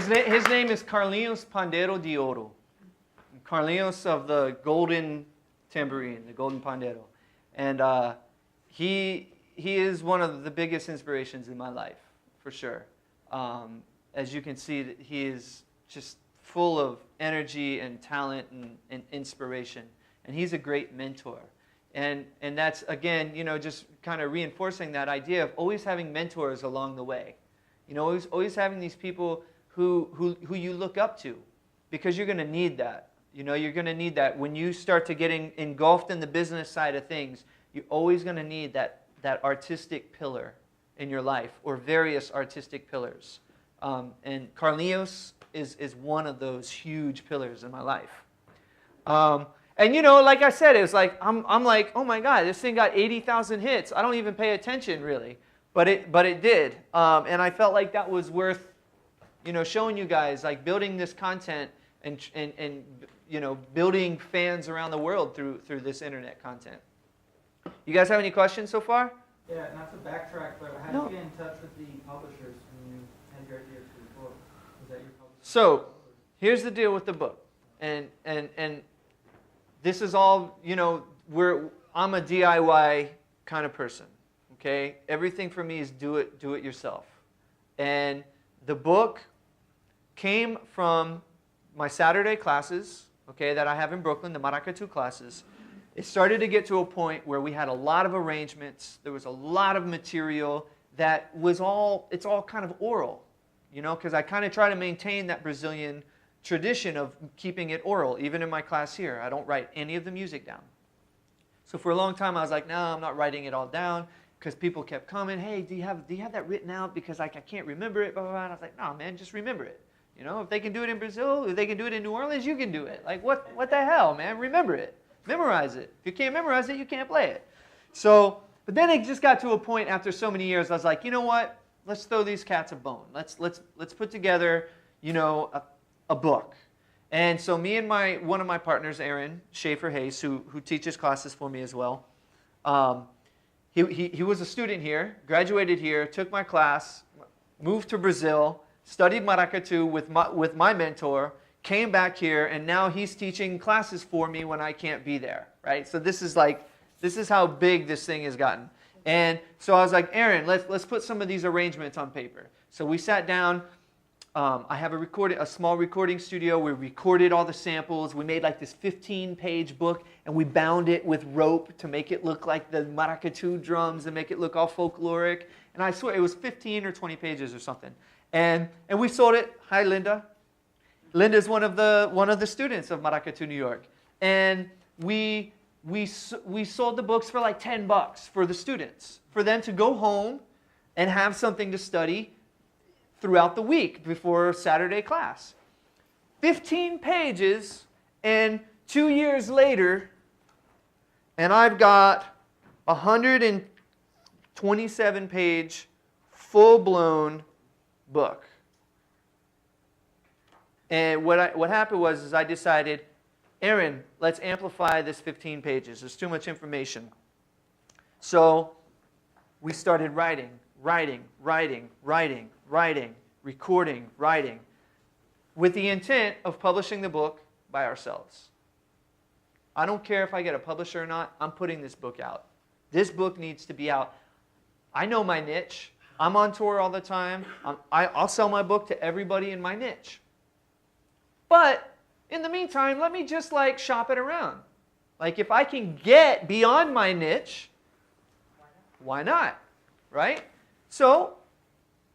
S2: His name is Carlinhos Pandeiro de Ouro. Carlinhos of the golden tambourine, the golden pandeiro. And he is one of the biggest inspirations in my life, for sure. As you can see, he is just full of energy and talent and inspiration. And he's a great mentor. And that's, again, just kind of reinforcing that idea of always having mentors along the way. Always having these people who you look up to, because you're going to need that. You're going to need that when you start to getting engulfed in the business side of things. You're always going to need that artistic pillar in your life, or various artistic pillars. And Carlinhos is one of those huge pillars in my life. And like I said, it was like I'm like, oh my God, this thing got 80,000 hits. I don't even pay attention really, but it did. And I felt like that was worth showing you guys, like building this content and building fans around the world through this internet content. You guys have any questions so far?
S8: Yeah, not to backtrack, but how did you get in touch with the publishers when you had your idea for the book? Was that your publisher?
S2: So, here's the deal with the book, and this is all, I'm a DIY kind of person. Okay, everything for me is do it yourself, and the book came from my Saturday classes, okay, that I have in Brooklyn, the Maracatu classes. It started to get to a point where we had a lot of arrangements. There was a lot of material that was it's all kind of oral, because I kind of try to maintain that Brazilian tradition of keeping it oral. Even in my class here, I don't write any of the music down. So for a long time, I was like, no, I'm not writing it all down, because people kept coming, hey, do you have that written out? Because I can't remember it, blah, blah, blah. And I was like, no, man, just remember it. If they can do it in Brazil, if they can do it in New Orleans, you can do it. Like, what the hell, man? Remember it. Memorize it. If you can't memorize it, you can't play it. So, but then it just got to a point after so many years, I was like, you know what? Let's throw these cats a bone. Let's put together, a book. And so me and one of my partners, Aaron Schaefer-Hayes, who teaches classes for me as well, he was a student here, graduated here, took my class, moved to Brazil, studied Maracatu with my mentor, came back here, and now he's teaching classes for me when I can't be there, right? So this is how big this thing has gotten. And so I was like, Aaron, let's put some of these arrangements on paper. So we sat down. I have a small recording studio. We recorded all the samples. We made like this 15-page book, and we bound it with rope to make it look like the maracatu drums and make it look all folkloric. And I swear it was 15 or 20 pages or something. And we sold it. Hi, Linda. Linda's one of the students of Maracatu New York. And we sold the books for like $10 for the students, for them to go home and have something to study throughout the week before Saturday class. 15 pages, and 2 years later, and I've got 127-page, full-blown book. And what happened was I decided, Aaron, let's amplify this 15 pages. There's too much information. So we started writing, recording, writing, with the intent of publishing the book by ourselves. I don't care if I get a publisher or not, I'm putting this book out. This book needs to be out. I know my niche. I'm on tour all the time. I'll sell my book to everybody in my niche. But in the meantime, let me just like shop it around. Like if I can get beyond my niche, why not? Right? So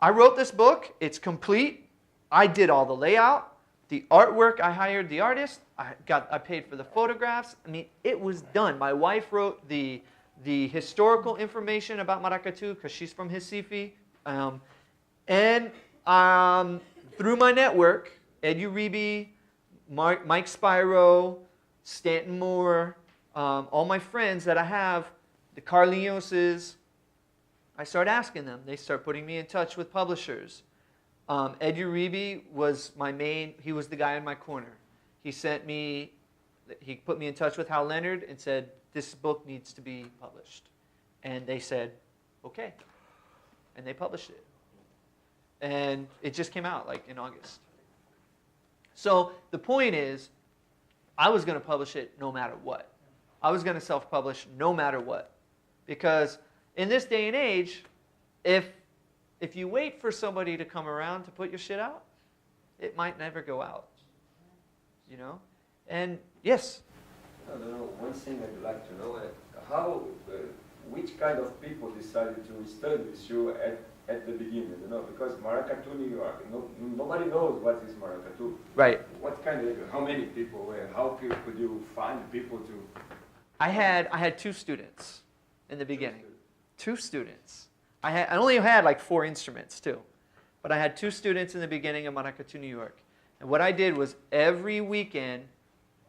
S2: I wrote this book. It's complete. I did all the layout, the artwork. I hired the artist. I paid for the photographs. I mean, it was done. My wife wrote the historical information about Maracatu because she's from Recife. And through my network, Ed Uribe, Mike Spyro, Stanton Moore, all my friends that I have, the Carlioses, I start asking them. They start putting me in touch with publishers. Ed Uribe was he was the guy in my corner. He put me in touch with Hal Leonard and said, this book needs to be published. And they said, okay. And they published it. And it just came out like in August. So the point is, I was going to publish it no matter what. I was going to self-publish no matter what. Because in this day and age, if you wait for somebody to come around to put your shit out, it might never go out. You know? And yes?
S10: I don't know, one thing I'd like to know, which kind of people decided to study with you at the beginning, you know, because Maracatu New York, nobody knows what is Maracatu.
S2: Right.
S10: What kind of, how many people were, how could you find people to?
S2: I had 2 students in the beginning. 2 students. I only had like 4 instruments too. But I had 2 students in the beginning of Maracatu New York. And what I did was every weekend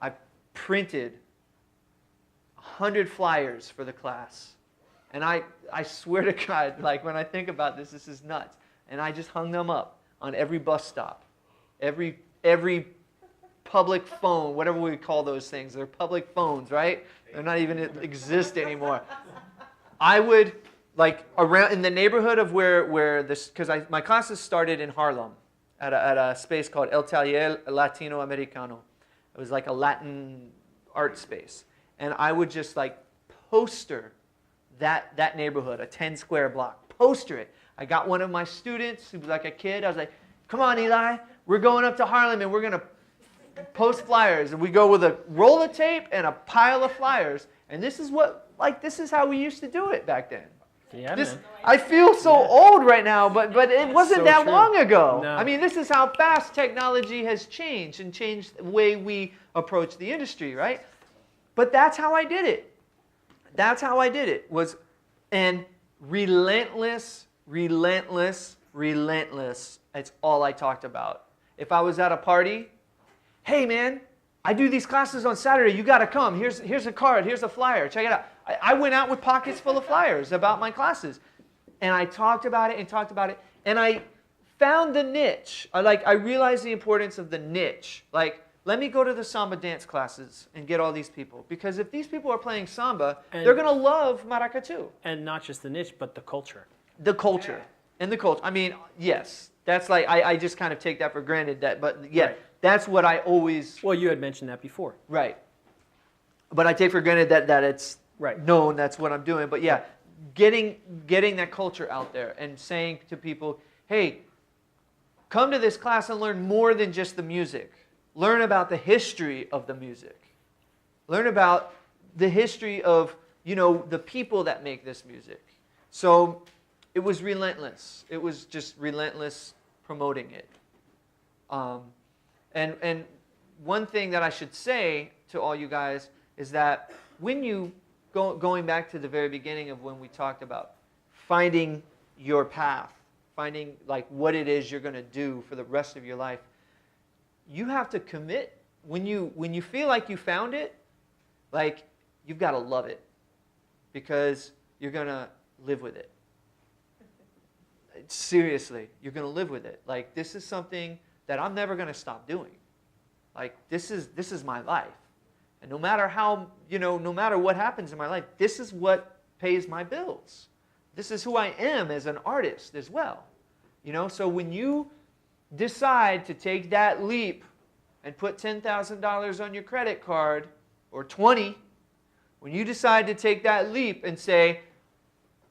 S2: I printed 100 flyers for the class. And I swear to God, like when I think about this, this is nuts. And I just hung them up on every bus stop, every public phone, whatever we call those things. They're public phones, right? They're not even exist anymore. I would, like around in the neighborhood of where this, because my classes started in Harlem at a space called El Taller Latino Americano. It was like a Latin art space. And I would just like poster that neighborhood, a 10-square block. Poster it. I got one of my students who was like a kid. I was like, come on, Eli. We're going up to Harlem and we're going to post flyers. And we go with a roll of tape and a pile of flyers. And this is how we used to do it back then.
S1: Yeah,
S2: man.
S1: man.
S2: I feel so old right now, but it wasn't
S1: So
S2: that
S1: true.
S2: long ago.
S1: No.
S2: I mean, this is how fast technology has changed and changed the way we approach the industry, right? But that's how I did it. That's how I did it. And relentless. It's all I talked about. If I was at a party, hey man, I do these classes on Saturday. You got to come. Here's a card. Here's a flyer. Check it out. I went out with pockets full of flyers about my classes. And I talked about it. And I found the niche. I realized the importance of the niche. Like, let me go to the samba dance classes and get all these people. Because if these people are playing samba, they're going to love Maracatu.
S1: And not just the niche, but the culture.
S2: The culture. And the culture. I mean, yes. That's like, I just kind of take that for granted. But yeah, right. That's what I always...
S1: Well, you had mentioned that before.
S2: Right. But I take for granted that it's
S1: right.
S2: known that's what I'm doing. But yeah, getting that culture out there and saying to people, hey, come to this class and learn more than just the music. Learn about the history of the music. Learn about the history of, you know, the people that make this music. So it was relentless. It was just relentless promoting it. And one thing that I should say to all you guys is that when you, going back to the very beginning of when we talked about finding your path, finding like what it is you're going to do for the rest of your life, you have to commit. When you feel like you found it, like you've got to love it, because you're going to live with it. Seriously, you're going to live with it. Like, this is something that I'm never going to stop doing. Like, this is my life. And no matter how, you know, no matter what happens in my life, this is what pays my bills. This is who I am as an artist as well. You know, so when you decide to take that leap and put $10,000 on your credit card, or 20, when you decide to take that leap and say,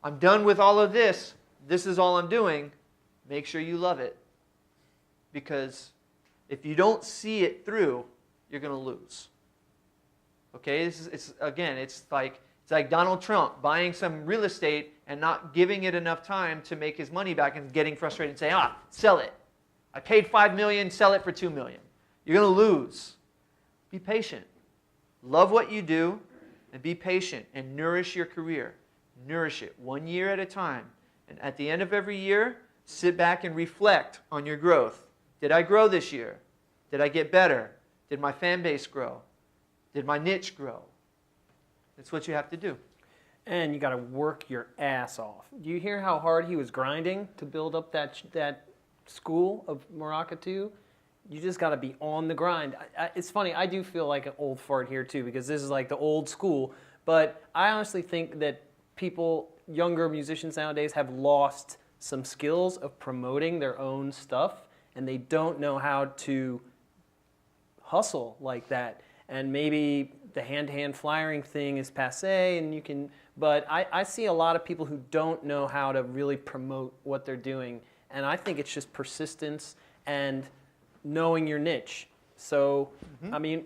S2: I'm done with all of this, this is all I'm doing, make sure you love it. Because if you don't see it through, you're going to lose. Okay, it's like Donald Trump buying some real estate and not giving it enough time to make his money back and getting frustrated and saying, sell it. I paid $5 million, sell it for $2 million. You're going to lose. Be patient. Love what you do and be patient and nourish your career. Nourish it 1 year at a time. And at the end of every year, sit back and reflect on your growth. Did I grow this year? Did I get better? Did my fan base grow? Did my niche grow? That's what you have to do.
S1: And you got to work your ass off. Do you hear how hard he was grinding to build up that school of Maracatu? You just got to be on the grind. It's funny, I do feel like an old fart here too, because this is like the old school. But I honestly think that people, younger musicians nowadays, have lost some skills of promoting their own stuff, and they don't know how to hustle like that. And maybe the hand-to-hand flyering thing is passé, and you can. But I see a lot of people who don't know how to really promote what they're doing, and I think it's just persistence and knowing your niche. So, I mean,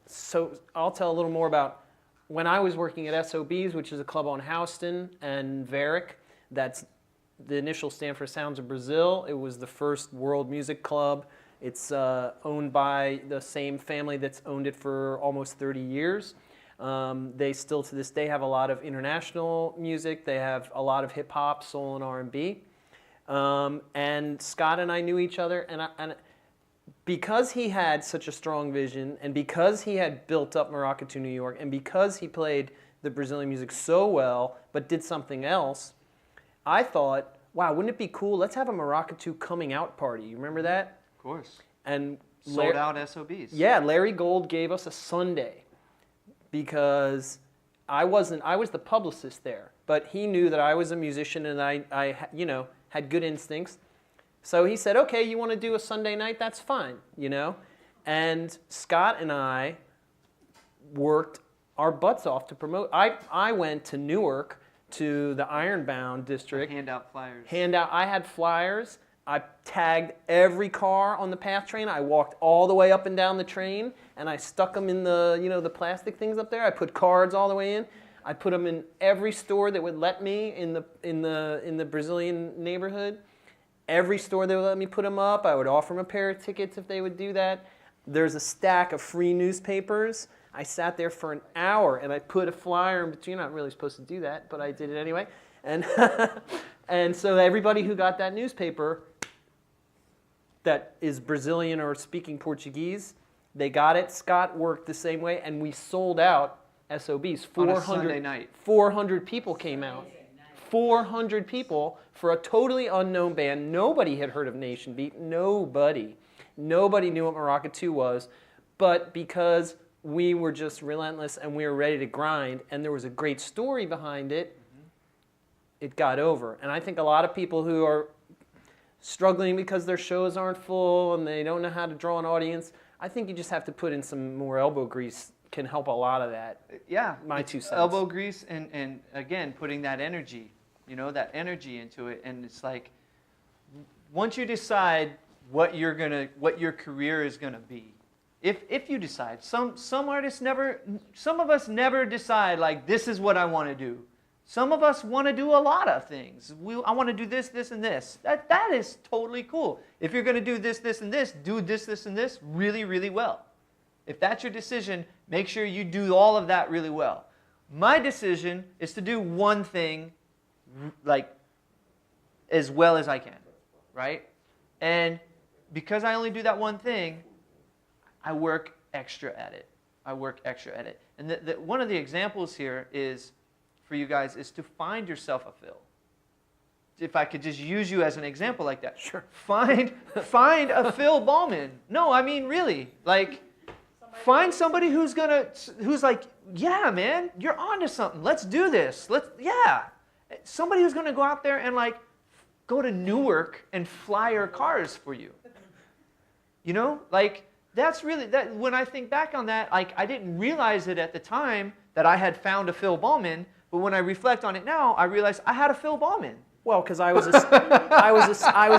S1: so I'll tell a little more about when I was working at SOBs, which is a club on Houston and Varick. That's the initial stand for Sounds of Brazil. It was the first world music club. It's owned by the same family that's owned it for almost 30 years. They still, to this day, have a lot of international music. They have a lot of hip-hop, soul, and R&B. And Scott and I knew each other, and because he had such a strong vision, and because he had built up Maracatu New York, and because he played the Brazilian music so well, but did something else, I thought, wow, wouldn't it be cool? Let's have a Maracatu coming out party. You remember that?
S2: Of course.
S1: And
S2: sold out SOBs.
S1: Yeah, Larry Gold gave us a Sunday because I was the publicist there, but he knew that I was a musician and I you know, had good instincts. So he said, okay, you want to do a Sunday night? That's fine, you know? And Scott and I worked our butts off to promote. I went to Newark, to the Ironbound district.
S2: Hand out flyers.
S1: I had flyers. I tagged every car on the PATH train. I walked all the way up and down the train, and I stuck them in the, you know, the plastic things up there. I put cards all the way in. I put them in every store that would let me in the Brazilian neighborhood. Every store that would let me put them up, I would offer them a pair of tickets if they would do that. There's a stack of free newspapers. I sat there for an hour and I put a flyer in between. You're not really supposed to do that, but I did it anyway. And and so everybody who got that newspaper that is Brazilian or speaking Portuguese, they got it. Scott worked the same way, and we sold out SOBs.
S2: On a Sunday night.
S1: 400 people came out. 400 people for a totally unknown band. Nobody had heard of Nation Beat. Nobody. Nobody knew what Maracatu was. But because we were just relentless and we were ready to grind, and there was a great story behind it, it got over. And I think a lot of people who are struggling because their shows aren't full and they don't know how to draw an audience, I think you just have to put in some more elbow grease. Can help a lot of that.
S2: Yeah.
S1: My 2 cents.
S2: Elbow grease and again, putting that energy, you know, that energy into it. And it's like, once you decide what your career is gonna be. If you decide. Some artists never, some of us never decide like this is what I want to do. Some of us want to do a lot of things. I want to do this, this, and this. That is totally cool. If you're going to do this, this, and this, do this, this, and this really, really well. If that's your decision, make sure you do all of that really well. My decision is to do one thing like as well as I can, right? And because I only do that one thing, I work extra at it. And one of the examples here is, for you guys, is to find yourself a fill. If I could just use you as an example like that.
S1: Sure.
S2: Find a Phil Ballman. No, I mean really. Like, find somebody who's like, yeah, man, you're onto something. Let's do this. Somebody who's gonna go out there and like go to Newark and fly your cars for you. You know, like that's really that. When I think back on that, like I didn't realize it at the time that I had found a Phil Ballman. But when I reflect on it now, I realize I had a Phil Ballman.
S1: Well, because I was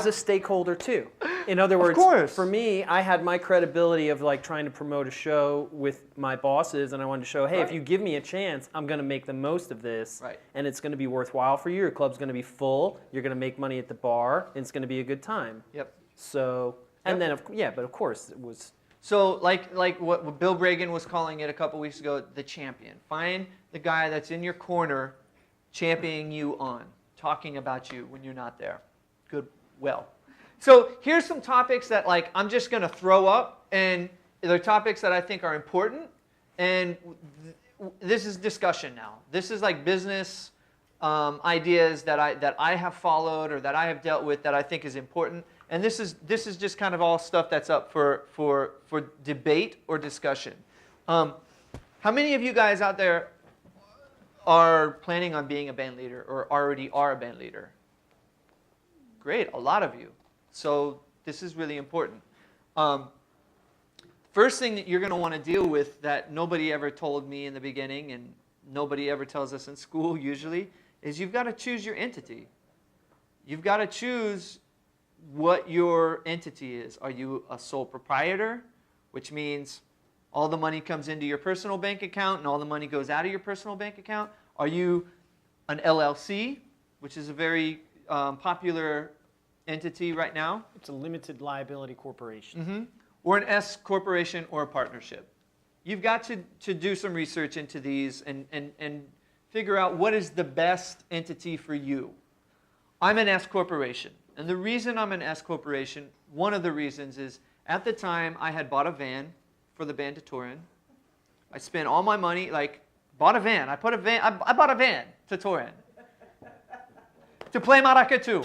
S1: a stakeholder too. In other words, for me, I had my credibility of like trying to promote a show with my bosses, and I wanted to show, hey, if you give me a chance, I'm going to make the most of this, and it's going to be worthwhile for you. Your club's going to be full. You're going to make money at the bar, and it's going to be a good time.
S2: Yep.
S1: So, and then but of course it was.
S2: So like what Bill Bragan was calling it a couple weeks ago, the champion. Find the guy that's in your corner championing you on, talking about you when you're not there. Good, well. So here's some topics that like I'm just going to throw up, and they're topics that I think are important, and this is discussion now. This is like business ideas that I have followed or that I have dealt with that I think is important. And this is just kind of all stuff that's up for debate or discussion. How many of you guys out there are planning on being a band leader or already are a band leader? Great, a lot of you. So this is really important. First thing that you're going to want to deal with that nobody ever told me in the beginning and nobody ever tells us in school usually is you've got to choose your entity. You've got to choose what your entity is. Are you a sole proprietor, which means all the money comes into your personal bank account and all the money goes out of your personal bank account? Are you an LLC, which is a very popular entity right now?
S1: It's a limited liability corporation.
S2: Mm-hmm. Or an S corporation or a partnership. You've got to do some research into these and figure out what is the best entity for you. I'm an S corporation. And the reason I'm an S corporation, one of the reasons is at the time I had bought a van for the band to tour in. I spent all my money, bought a van. I bought a van to tour in. To play Maracatu.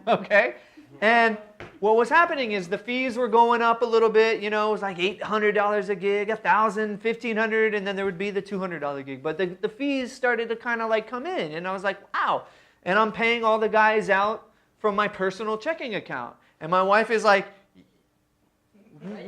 S2: Okay? And what was happening is the fees were going up a little bit. You know, it was like $800 a gig, $1,000, $1,500, and then there would be the $200 gig. But the fees started to kind of like come in. And I was like, wow. And I'm paying all the guys out from my personal checking account. And my wife is like,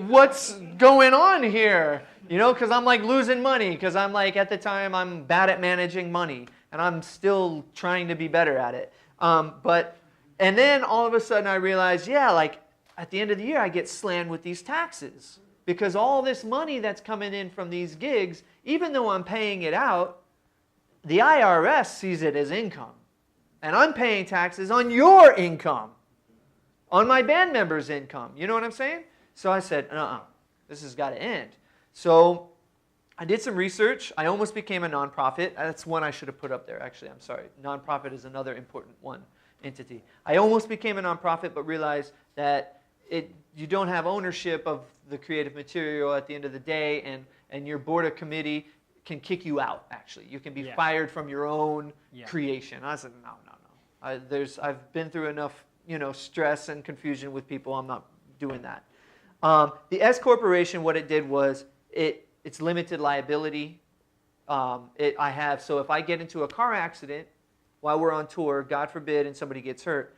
S2: what's going on here? You know, because I'm like losing money, because I'm like, at the time, I'm bad at managing money. And I'm still trying to be better at it. And then all of a sudden I realized, yeah, like at the end of the year, I get slammed with these taxes. Because all this money that's coming in from these gigs, even though I'm paying it out, the IRS sees it as income. And I'm paying taxes on your income, on my band members' income. You know what I'm saying? So I said, this has got to end. So I did some research. I almost became a nonprofit. That's one I should have put up there, actually. I'm sorry. Nonprofit is another important one, entity. I almost became a nonprofit, but realized that you don't have ownership of the creative material at the end of the day, and your board of committee can kick you out, actually. You can be fired from your own creation. I said, no. I've been through enough, stress and confusion with people. I'm not doing that. The S corporation, what it did was it's limited liability. So if I get into a car accident while we're on tour, God forbid, and somebody gets hurt,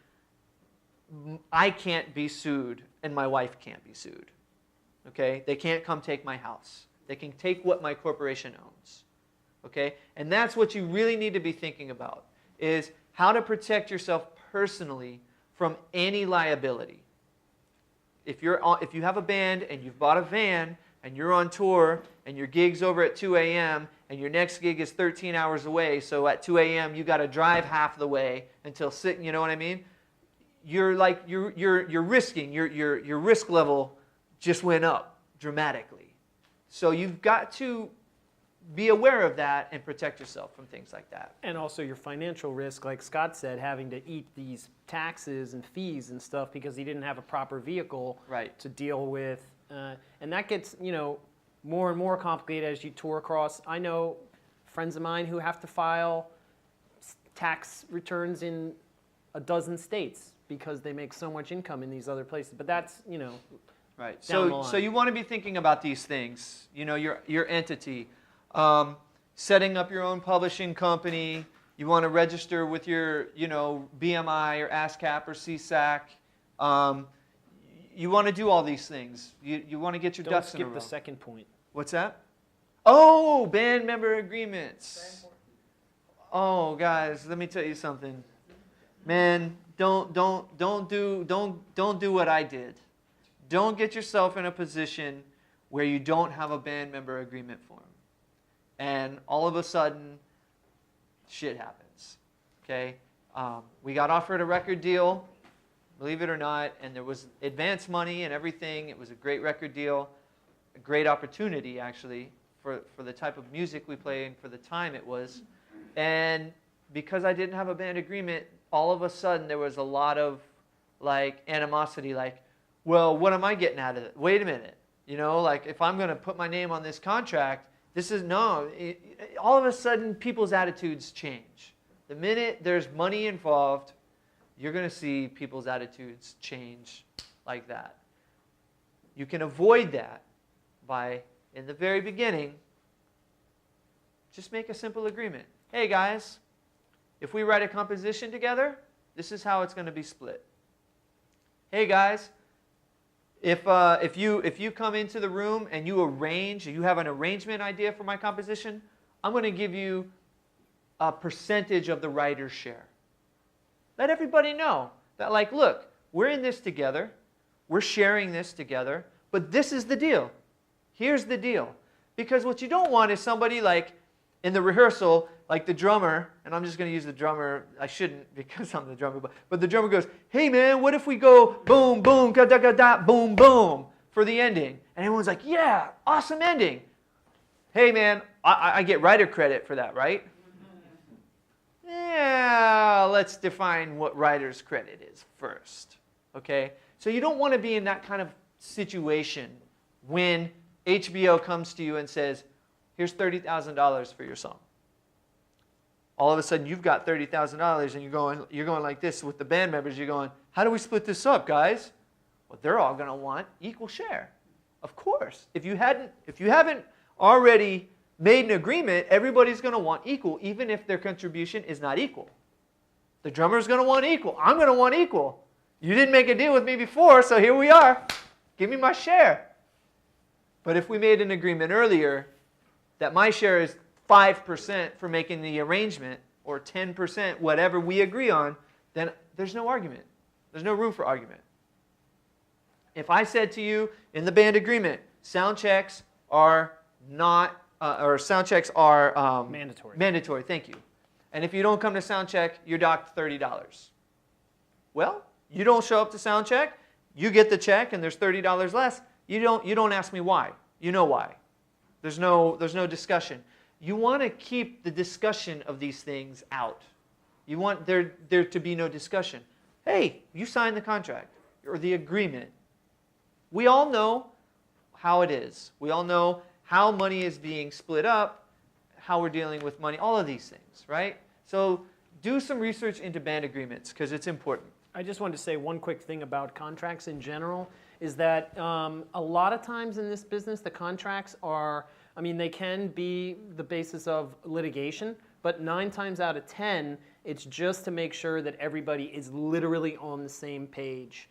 S2: I can't be sued and my wife can't be sued. Okay? They can't come take my house. They can take what my corporation owns. Okay? And that's what you really need to be thinking about, is how to protect yourself personally from any liability. if you have a band and you've bought a van and you're on tour and your gig's over at 2 a.m. and your next gig is 13 hours away, so at 2 a.m. you got to drive half the way until 6. You know what I mean? You're risking your risk level just went up dramatically. So you've got to be aware of that and protect yourself from things like that.
S1: And also your financial risk, like Scott said, having to eat these taxes and fees and stuff because he didn't have a proper vehicle to deal with. And that gets, more and more complicated as you tour across. I know friends of mine who have to file tax returns in a dozen states because they make so much income in these other places. But that's,
S2: right.
S1: Down the line.
S2: So you want to be thinking about these things. Your entity. Setting up your own publishing company. You want to register with your, BMI or ASCAP or CSAC. You want to do all these things. You want to get your ducks in a row.
S1: Don't skip the second point.
S2: What's that? Oh, band member agreements. Oh, guys, let me tell you something. Man, don't do what I did. Don't get yourself in a position where you don't have a band member agreement form. And all of a sudden, shit happens, okay? We got offered a record deal, believe it or not, and there was advance money and everything. It was a great record deal, a great opportunity, actually, for the type of music we play and for the time it was. And because I didn't have a band agreement, all of a sudden there was a lot of, animosity, well, what am I getting out of it? Wait a minute. If I'm going to put my name on this contract, all of a sudden, people's attitudes change. The minute there's money involved, you're going to see people's attitudes change like that. You can avoid that by, in the very beginning, just make a simple agreement. Hey, guys, if we write a composition together, this is how it's going to be split. Hey, guys, if you come into the room and you have an arrangement idea for my composition, I'm going to give you a percentage of the writer's share. Let everybody know that, look, we're in this together, we're sharing this together, but this is the deal. Here's the deal. Because what you don't want is somebody in the rehearsal, the drummer, and I'm just going to use the drummer, I shouldn't because I'm the drummer, but the drummer goes, hey man, what if we go boom, boom, ka da ka da, boom, boom, for the ending? And everyone's like, yeah, awesome ending. Hey man, I get writer credit for that, right? Yeah, let's define what writer's credit is first, okay? So you don't want to be in that kind of situation when HBO comes to you and says, here's $30,000 for your song. All of a sudden, you've got $30,000 and you're going like this with the band members. You're going, how do we split this up, guys? Well, they're all going to want equal share. Of course. If you haven't already made an agreement, everybody's going to want equal, even if their contribution is not equal. The drummer's going to want equal. I'm going to want equal. You didn't make a deal with me before, so here we are. Give me my share. But if we made an agreement earlier that my share is 5% for making the arrangement, or 10%, whatever we agree on, then there's no argument. There's no room for argument. If I said to you in the band agreement, sound checks are not,
S1: mandatory.
S2: Mandatory, thank you. And if you don't come to sound check, you're docked $30. Well, you don't show up to sound check, you get the check, and there's $30 less. You don't ask me why. You know why. There's no discussion. You want to keep the discussion of these things out. You want there to be no discussion. Hey, you signed the contract or the agreement. We all know how it is. We all know how money is being split up, how we're dealing with money, all of these things, right? So do some research into band agreements because it's important.
S1: I just wanted to say one quick thing about contracts in general is that a lot of times in this business, the contracts are, they can be the basis of litigation, but 9 times out of 10, it's just to make sure that everybody is literally on the same page.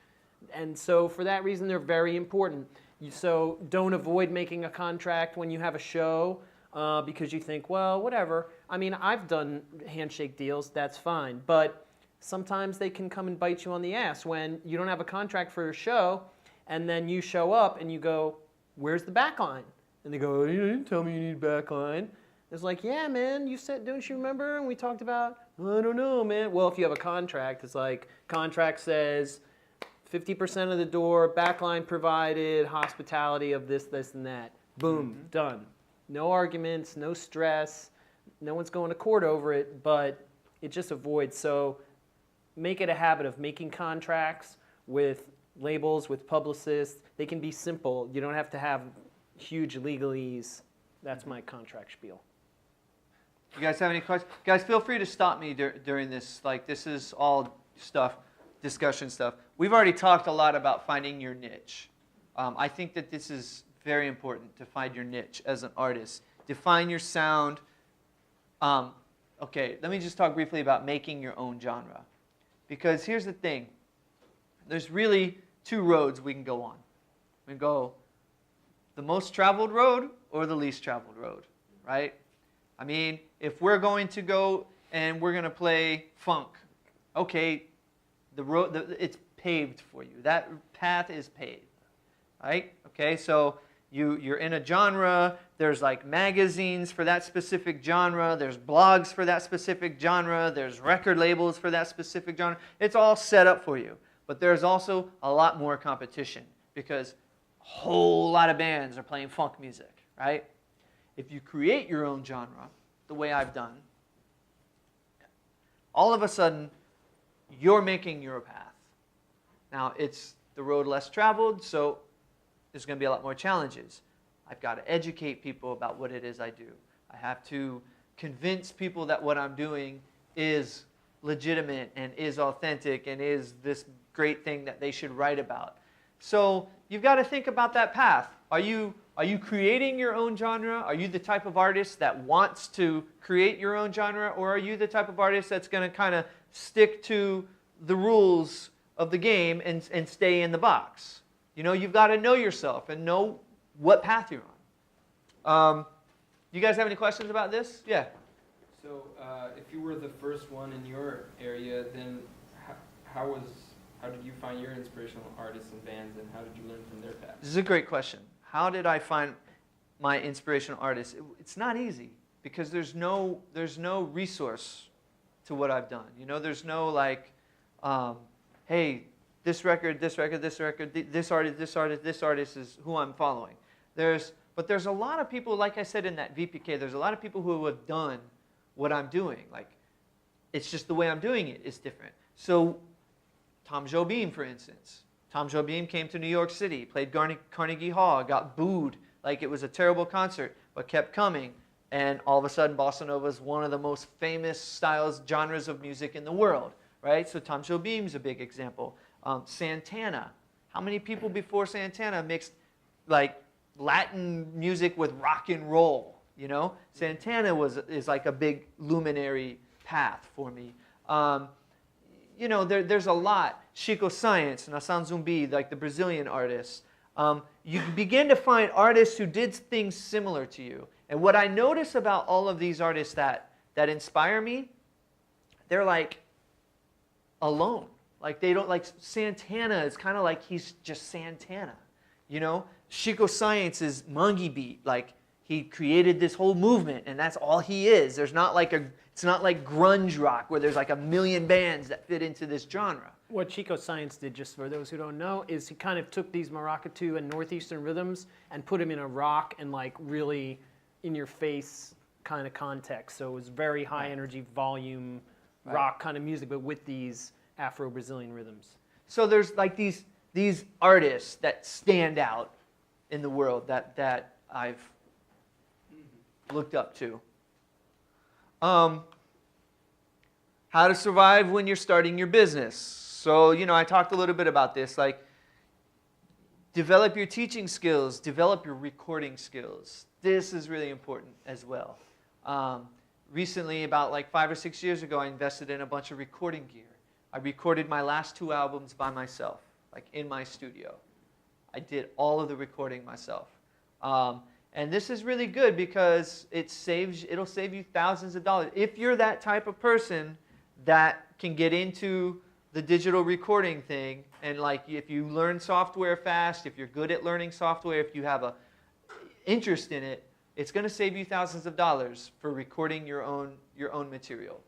S1: And so for that reason, they're very important. So don't avoid making a contract when you have a show because you think, well, whatever. I've done handshake deals, that's fine. But sometimes they can come and bite you on the ass when you don't have a contract for your show and then you show up and you go, where's the back line? And they go, you didn't tell me you need back line. It's like, yeah, man, you said, don't you remember? And we talked about, I don't know, man. Well, if you have a contract, it's like, contract says 50% of the door, backline provided, hospitality of this, this, and that. Boom, done. No arguments, no stress. No one's going to court over it, but it just avoids. So make it a habit of making contracts with labels, with publicists. They can be simple. You don't have to have huge legalese. That's my contract spiel.
S2: You guys have any questions? Guys, feel free to stop me during this. Like, this is all stuff, discussion stuff. We've already talked a lot about finding your niche. I think that this is very important to find your niche as an artist. Define your sound. Okay, let me just talk briefly about making your own genre. Because here's the thing. There's really two roads we can go on. We can go the most traveled road or the least traveled road, right? I mean, if we're going to go and we're going to play funk, okay, the road, it's paved for you. That path is paved, right? Okay, so you're in a genre. There's like magazines for that specific genre. There's blogs for that specific genre. There's record labels for that specific genre. It's all set up for you. But there's also a lot more competition because a whole lot of bands are playing funk music, right? If you create your own genre, the way I've done, all of a sudden, you're making your path. Now, it's the road less traveled, so there's going to be a lot more challenges. I've got to educate people about what it is I do. I have to convince people that what I'm doing is legitimate and is authentic and is this great thing that they should write about. So you've got to think about that path. Are you creating your own genre? Are you the type of artist that wants to create your own genre? Or are you the type of artist that's going to kind of stick to the rules of the game and stay in the box? You know, you've got to know yourself and know what path you're on. You guys have any questions about this? Yeah.
S13: So if you were the first one in your area, then how did you find your inspirational artists and bands, and how did you learn from their path?
S2: This is a great question. How did I find my inspirational artists? It's not easy because there's no resource to what I've done. You know, there's no like, hey, this artist, this artist is who I'm following. But there's a lot of people, like I said in that VPK, there's a lot of people who have done what I'm doing. Like, it's just the way I'm doing it is different. So Tom Jobim, for instance. Tom Jobim came to New York City, played Carnegie Hall, got booed like it was a terrible concert, but kept coming. And all of a sudden, bossa nova is one of the most famous styles, genres of music in the world, right? So Tom Jobim's a big example. Santana. How many people before Santana mixed like Latin music with rock and roll? You know, Santana is like a big luminary path for me. You know, there's a lot. Chico Science, Nação Zumbi, like the Brazilian artists. You begin to find artists who did things similar to you. And what I notice about all of these artists that inspire me, they're like alone. Like they don't, like Santana is kind of like he's just Santana. You know, Chico Science is Mangue Beat. Like he created this whole movement and that's all he is. There's not like it's not like grunge rock where there's like a million bands that fit into this genre.
S1: What Chico Science did, just for those who don't know, is he kind of took these Maracatu and Northeastern rhythms and put them in a rock and like really in-your-face kind of context. So it was very high energy, volume, rock kind of music, but with these Afro-Brazilian rhythms.
S2: So there's like these artists that stand out in the world that I've looked up to. How to survive when you're starting your business. So, you know, I talked a little bit about this, like develop your teaching skills, develop your recording skills. This is really important as well. Recently, about like 5 or 6 years ago, I invested in a bunch of recording gear. I recorded my last 2 albums by myself, like in my studio. I did all of the recording myself. And this is really good because it'll save you thousands of dollars. If you're that type of person that can get into the digital recording thing, and like if you learn software fast, if you're good at learning software, if you have a interest in it, it's going to save you thousands of dollars for recording your own material.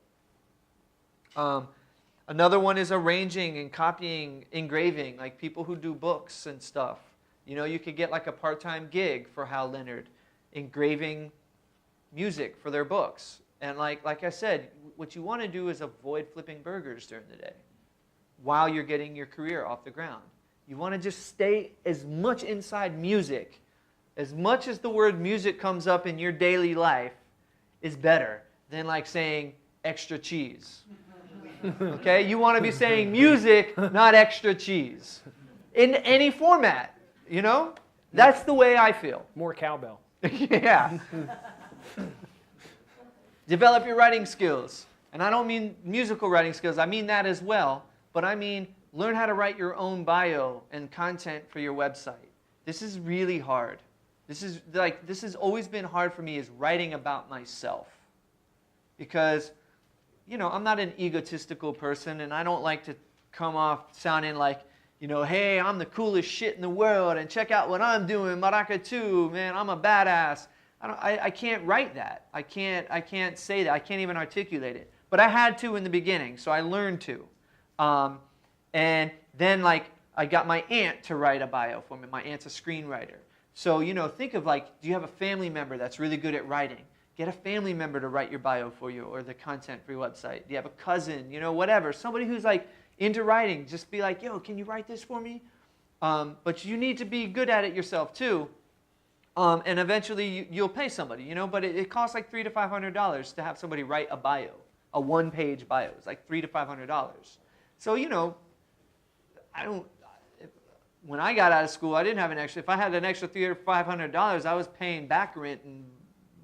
S2: Another one is arranging and copying, engraving, like people who do books and stuff. You know, you could get like a part-time gig for Hal Leonard, engraving music for their books. And like I said, what you want to do is avoid flipping burgers during the day while you're getting your career off the ground. You want to just stay as much inside music. As much as the word music comes up in your daily life is better than like saying extra cheese. Okay? You want to be saying music, not extra cheese. In any format, you know? That's the way I feel.
S1: More cowbell.
S2: Yeah. Develop your writing skills. And I don't mean musical writing skills. I mean that as well. But I mean learn how to write your own bio and content for your website. This is really hard. This has always been hard for me, is writing about myself. Because, you know, I'm not an egotistical person, and I don't like to come off sounding like, you know, hey, I'm the coolest shit in the world, and check out what I'm doing, Maracatu, man, I'm a badass. I can't write that. I can't say that. I can't even articulate it. But I had to in the beginning, so I learned to. And then, like, I got my aunt to write a bio for me. My aunt's a screenwriter. So, you know, think of, like, do you have a family member that's really good at writing? Get a family member to write your bio for you or the content for your website. Do you have a cousin, you know, whatever. Somebody who's, like, into writing. Just be like, yo, can you write this for me? But you need to be good at it yourself, too. And eventually you'll pay somebody, you know. But it costs, like, $300 to $500 to have somebody write a bio, a one-page bio. It's like $300 to $500. So, you know, when I got out of school, I didn't have an extra. If I had an extra $300 to $500, I was paying back rent and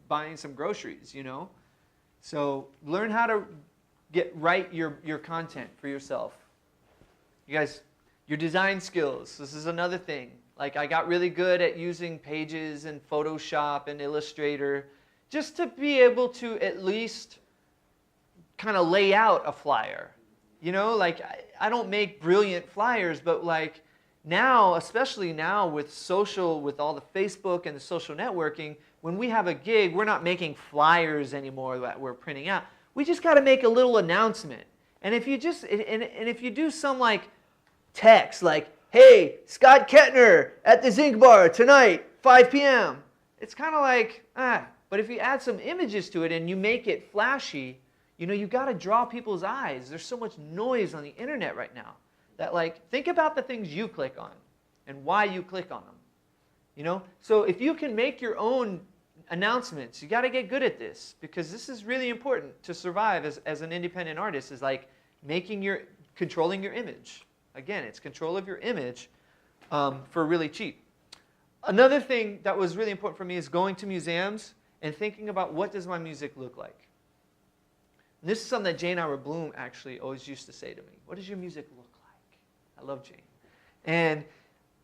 S2: buying some groceries, you know. So learn how to write your content for yourself. You guys, your design skills. This is another thing. Like, I got really good at using Pages and Photoshop and Illustrator just to be able to at least kind of lay out a flyer. You know, like, I don't make brilliant flyers, but like now, especially now with social, with all the Facebook and the social networking, when we have a gig, we're not making flyers anymore that we're printing out. We just got to make a little announcement. And if you just, and if you do some like text, like, hey, Scott Kettner at the Zinc Bar tonight, 5 p.m. It's kind of like, But if you add some images to it and you make it flashy, you know, you got to draw people's eyes. There's so much noise on the internet right now that, like, think about the things you click on and why you click on them. You know, so if you can make your own announcements, you got to get good at this, because this is really important to survive as an independent artist, is like controlling your image. Again, it's control of your image for really cheap. Another thing that was really important for me is going to museums and thinking about, what does my music look like? And this is something that Jane Howard Bloom actually always used to say to me. What does your music look like? I love Jane. And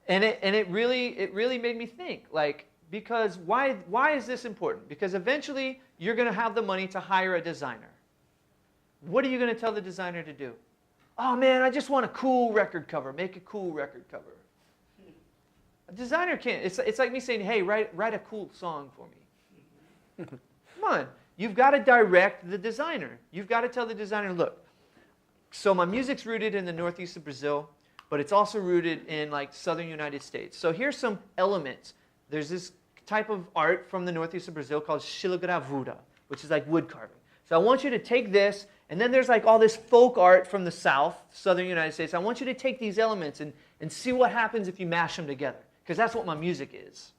S2: it really made me think, like, because why is this important? Because eventually you're going to have the money to hire a designer. What are you going to tell the designer to do? Oh man, I just want a cool record cover. Make a cool record cover. A designer can't. It's like me saying, hey, write a cool song for me. Come on. You've got to direct the designer. You've got to tell the designer, look, so my music's rooted in the Northeastern Brazil, but it's also rooted in like southern United States. So here's some elements. There's this type of art from the Northeastern Brazil called escelebrated, which is like wood carving. So I want you to take this, and then there's like all this folk art from the south, southern United States. I want you to take these elements and see what happens if you mash them together, because that's what my music is.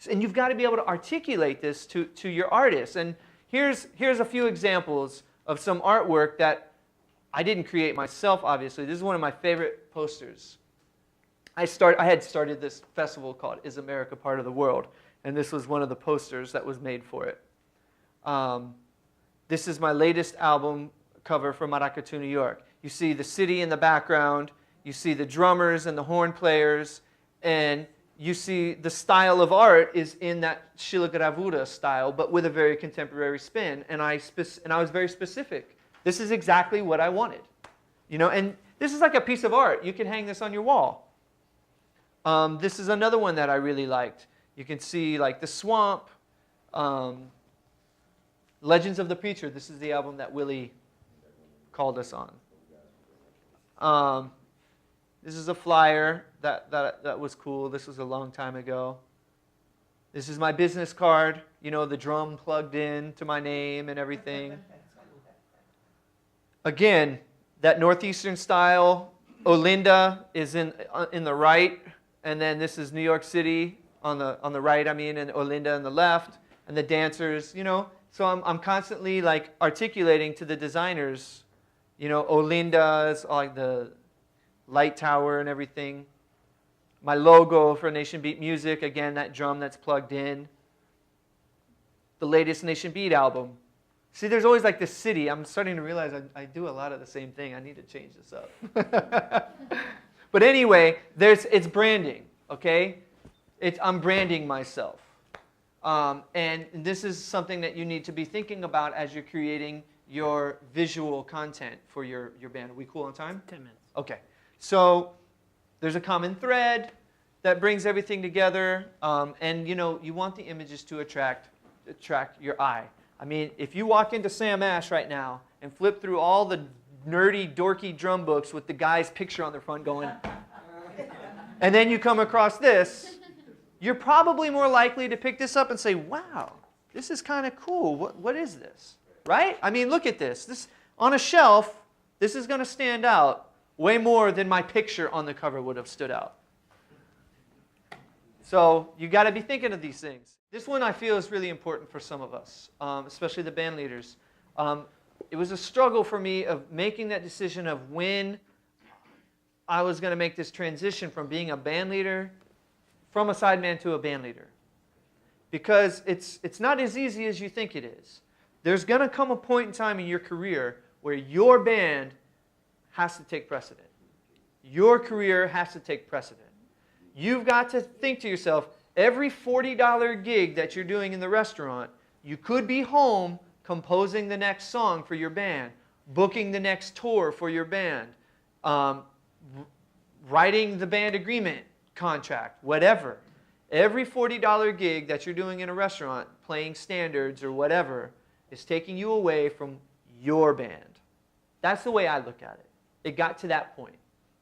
S2: And you've got to be able to articulate this to your artists. And here's a few examples of some artwork that I didn't create myself, obviously. This is one of my favorite posters. I had started this festival called Is America Part of the World? And this was one of the posters that was made for it. This is my latest album cover for Maracatu New York. You see the city in the background. You see the drummers and the horn players. And you see the style of art is in that escelebrated style, but with a very contemporary spin. And I was very specific. This is exactly what I wanted. You know, and This is like a piece of art. You can hang this on your wall. This is another one that I really liked. You can see like the swamp, Legends of the Preacher. This is the album that Willie called us on. This is a flyer that was cool. This was a long time ago. This is my business card. You know, the drum plugged in to my name and everything. Again, that Northeastern style. Olinda is in the right, and then this is New York City on the right. I mean, and Olinda on the left, and the dancers. You know, so I'm constantly like articulating to the designers. You know, Olinda's like the light tower and everything. My logo for Nation Beat Music, again, that drum that's plugged in. The latest Nation Beat album. See, there's always like this city. I'm starting to realize I do a lot of the same thing. I need to change this up. But anyway, it's branding, okay? I'm branding myself. And this is something that you need to be thinking about as you're creating your visual content for your band. Are we cool on time?
S1: 10 minutes.
S2: Okay. So there's a common thread that brings everything together. And, you know, you want the images to attract your eye. I mean, if you walk into Sam Ash right now and flip through all the nerdy, dorky drum books with the guy's picture on the front going, and then you come across this, you're probably more likely to pick this up and say, wow, this is kind of cool. What is this? Right? I mean, look at this. This on a shelf, this is going to stand out way more than my picture on the cover would have stood out. So you got to be thinking of these things. This one I feel is really important for some of us, especially the band leaders. It was a struggle for me of making that decision of when I was going to make this transition from being a band leader, from a sideman to a band leader. Because it's not as easy as you think it is. There's going to come a point in time in your career where your band has to take precedent. Your career has to take precedent. You've got to think to yourself, every $40 gig that you're doing in the restaurant, you could be home composing the next song for your band, booking the next tour for your band, writing the band agreement contract, whatever. Every $40 gig that you're doing in a restaurant, playing standards or whatever, is taking you away from your band. That's the way I look at it. It got to that point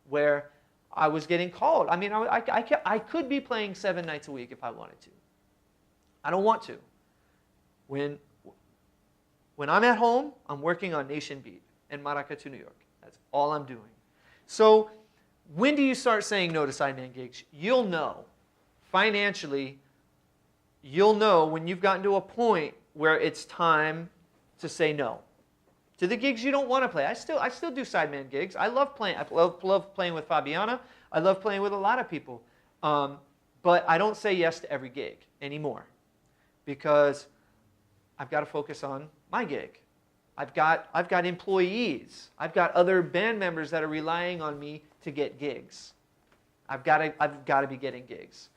S2: where I was getting called. I mean, I could be playing 7 nights a week if I wanted to. I don't want to. When I'm at home, I'm working on Nation Beat and Maracatu New York. That's all I'm doing. So when do you start saying no to sideman gigs? You'll know. Financially, you'll know when you've gotten to a point where it's time to say no to the gigs you don't want to play. I still do sideman gigs. I love playing. I love playing with Fabiana. I love playing with a lot of people. But I don't say yes to every gig anymore because I've got to focus on my gig. I've got employees. I've got other band members that are relying on me to get gigs. I've got to be getting gigs.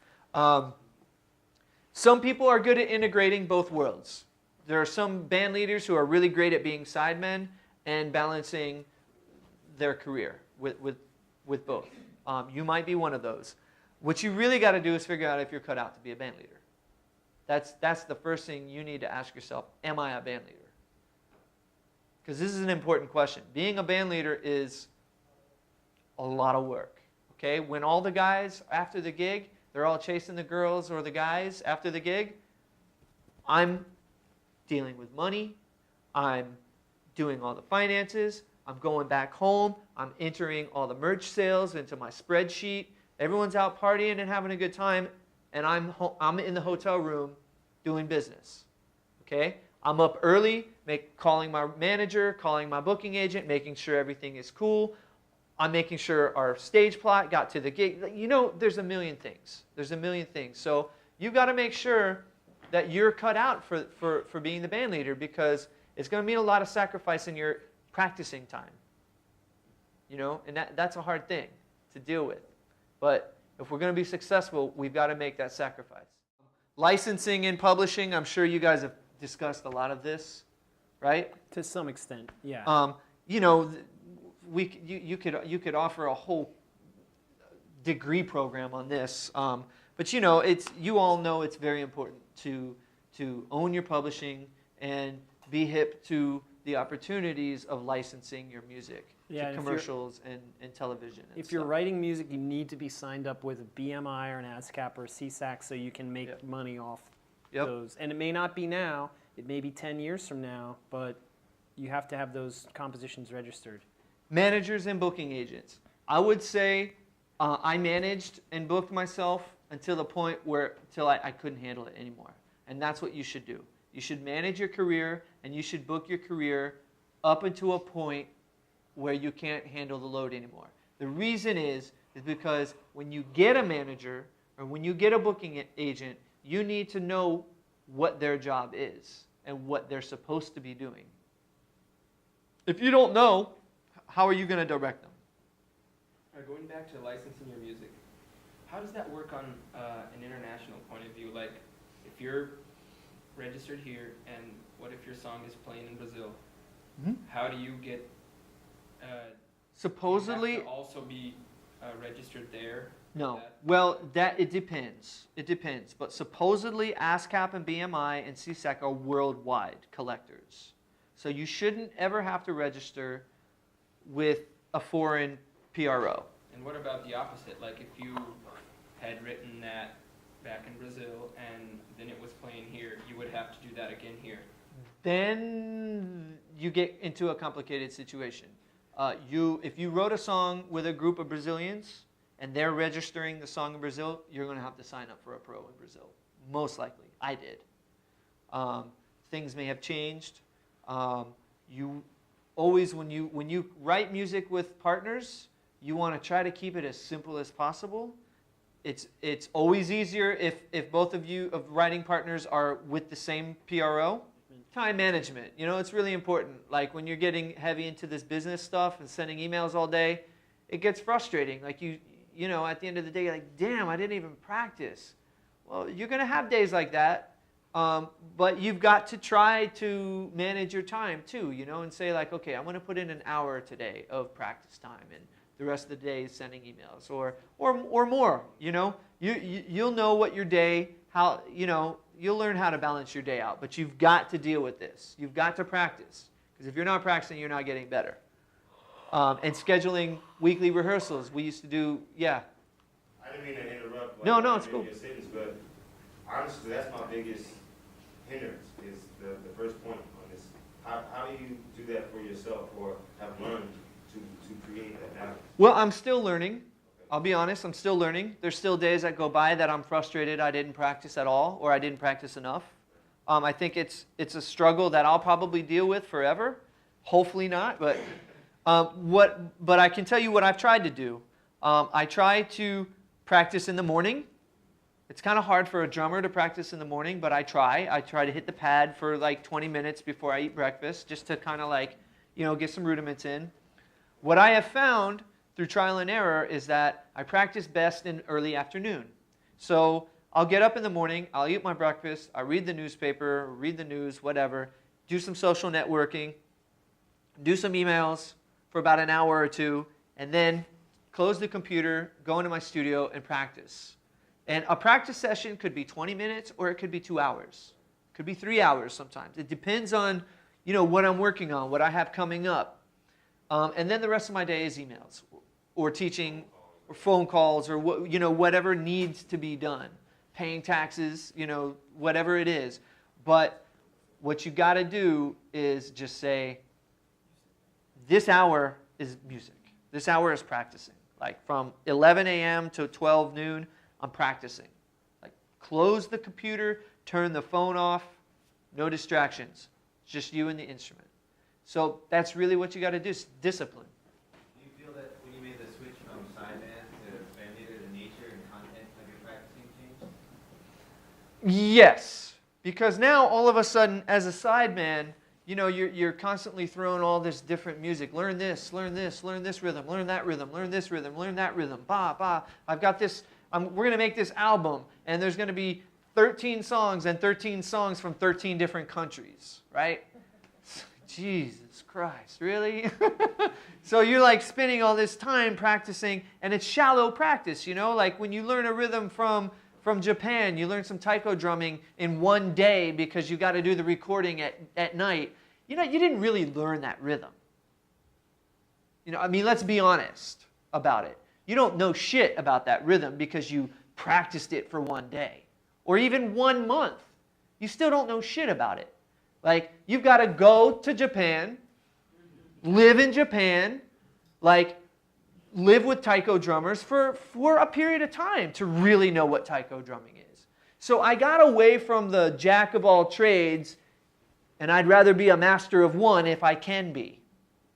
S2: Some people are good at integrating both worlds. There are some band leaders who are really great at being sidemen and balancing their career with both. You might be one of those. What you really got to do is figure out if you're cut out to be a band leader. That's the first thing you need to ask yourself. Am I a band leader? Because this is an important question. Being a band leader is a lot of work. Okay? When all the guys after the gig, they're all chasing the girls or the guys after the gig, I'm dealing with money, I'm doing all the finances, I'm going back home, I'm entering all the merch sales into my spreadsheet, everyone's out partying and having a good time, and I'm in the hotel room doing business. Okay? I'm up early, calling my manager, calling my booking agent, making sure everything is cool. I'm making sure our stage plot got to the gig. You know, there's a million things. There's a million things. So you've got to make sure that you're cut out for being the band leader because it's going to mean a lot of sacrifice in your practicing time. You know, and that's a hard thing to deal with. But if we're going to be successful, we've got to make that sacrifice. Licensing and publishing, I'm sure you guys have discussed a lot of this, right?
S1: To some extent, yeah.
S2: You know, you could offer a whole degree program on this, but you all know it's very important to own your publishing and be hip to the opportunities of licensing your music to commercials and television. And
S1: if you're writing music, you need to be signed up with a BMI or an ASCAP or a CSAC so you can make money off those. And it may not be now, it may be 10 years from now, but you have to have those compositions registered.
S2: Managers and booking agents. I would say I managed and booked myself until the point where I couldn't handle it anymore. And that's what you should do. You should manage your career and you should book your career up until a point where you can't handle the load anymore. The reason is because when you get a manager or when you get a booking agent, you need to know what their job is and what they're supposed to be doing. If you don't know, how are you going to direct them?
S13: Going back to licensing your music, how does that work on an international point of view? Like, if you're registered here, and what if your song is playing in Brazil?
S2: Mm-hmm.
S13: How do you get?
S2: Supposedly,
S13: you have to also be registered there.
S2: No. Well, it depends. It depends. But supposedly, ASCAP and BMI and CSAC are worldwide collectors. So you shouldn't ever have to register with a foreign PRO.
S13: And what about the opposite? Like if you had written that back in Brazil and then it was playing here, you would have to do that again here.
S2: Then you get into a complicated situation. If you wrote a song with a group of Brazilians and they're registering the song in Brazil, you're going to have to sign up for a pro in Brazil. Most likely. I did. Things may have changed. You always, when you write music with partners, you want to try to keep it as simple as possible. It's always easier if both of you writing partners are with the same PRO. Time management, it's really important. Like when you're getting heavy into this business stuff and sending emails all day, it gets frustrating. Like at the end of the day, you're like, damn, I didn't even practice. Well, you're going to have days like that, but you've got to try to manage your time too, and say like, okay, I'm going to put in an hour today of practice time, and the rest of the day is sending emails or more. You'll know what your day, you'll learn how to balance your day out, but you've got to deal with this. You've got to practice, because if you're not practicing, you're not getting better. And scheduling weekly rehearsals. We used to do,
S14: I didn't mean to interrupt.
S2: No, it's cool.
S14: Your sentence, but honestly, that's my biggest hindrance, is the first point on this. How do you do that for yourself, or have learned to create that balance?
S2: Well, I'm still learning. I'll be honest, I'm still learning. There's still days that go by that I'm frustrated I didn't practice at all, or I didn't practice enough. I think it's a struggle that I'll probably deal with forever. Hopefully not, but I can tell you what I've tried to do. I try to practice in the morning. It's kind of hard for a drummer to practice in the morning, but I try. I try to hit the pad for like 20 minutes before I eat breakfast, just to kind of get some rudiments in. What I have found through trial and error is that I practice best in early afternoon. So I'll get up in the morning, I'll eat my breakfast, I read the newspaper, read the news, whatever, do some social networking, do some emails for about an hour or two, and then close the computer, go into my studio, and practice. And a practice session could be 20 minutes or it could be 2 hours. It could be 3 hours sometimes. It depends on what I'm working on, what I have coming up. And then the rest of my day is emails or teaching or phone calls or whatever needs to be done. Paying taxes, whatever it is. But what you got to do is just say, this hour is music. This hour is practicing. Like from 11 a.m. to 12 noon, I'm practicing. Like close the computer, turn the phone off, no distractions. Just you and the instrument. So that's really what you got to do, is discipline.
S9: Do you feel that when you made the switch from side band to bandleader, the nature and content of your practicing changed?
S2: Yes, because now all of a sudden, as a sideman, you're constantly throwing all this different music. Learn this, learn this, learn this rhythm, learn that rhythm, learn this rhythm, learn that rhythm. Ba ba. I've got this. We're going to make this album, and there's going to be 13 songs and 13 songs from 13 different countries, right? Jesus Christ, really? So you're like spending all this time practicing, and it's shallow practice, you know? Like when you learn a rhythm from Japan, you learn some taiko drumming in one day because you got to do the recording at night. You know, you didn't really learn that rhythm. You know, I mean, let's be honest about it. You don't know shit about that rhythm because you practiced it for one day or even 1 month. You still don't know shit about it. Like, you've got to go to Japan, live in Japan, like, live with taiko drummers for a period of time to really know what taiko drumming is. So I got away from the jack of all trades, and I'd rather be a master of one if I can be.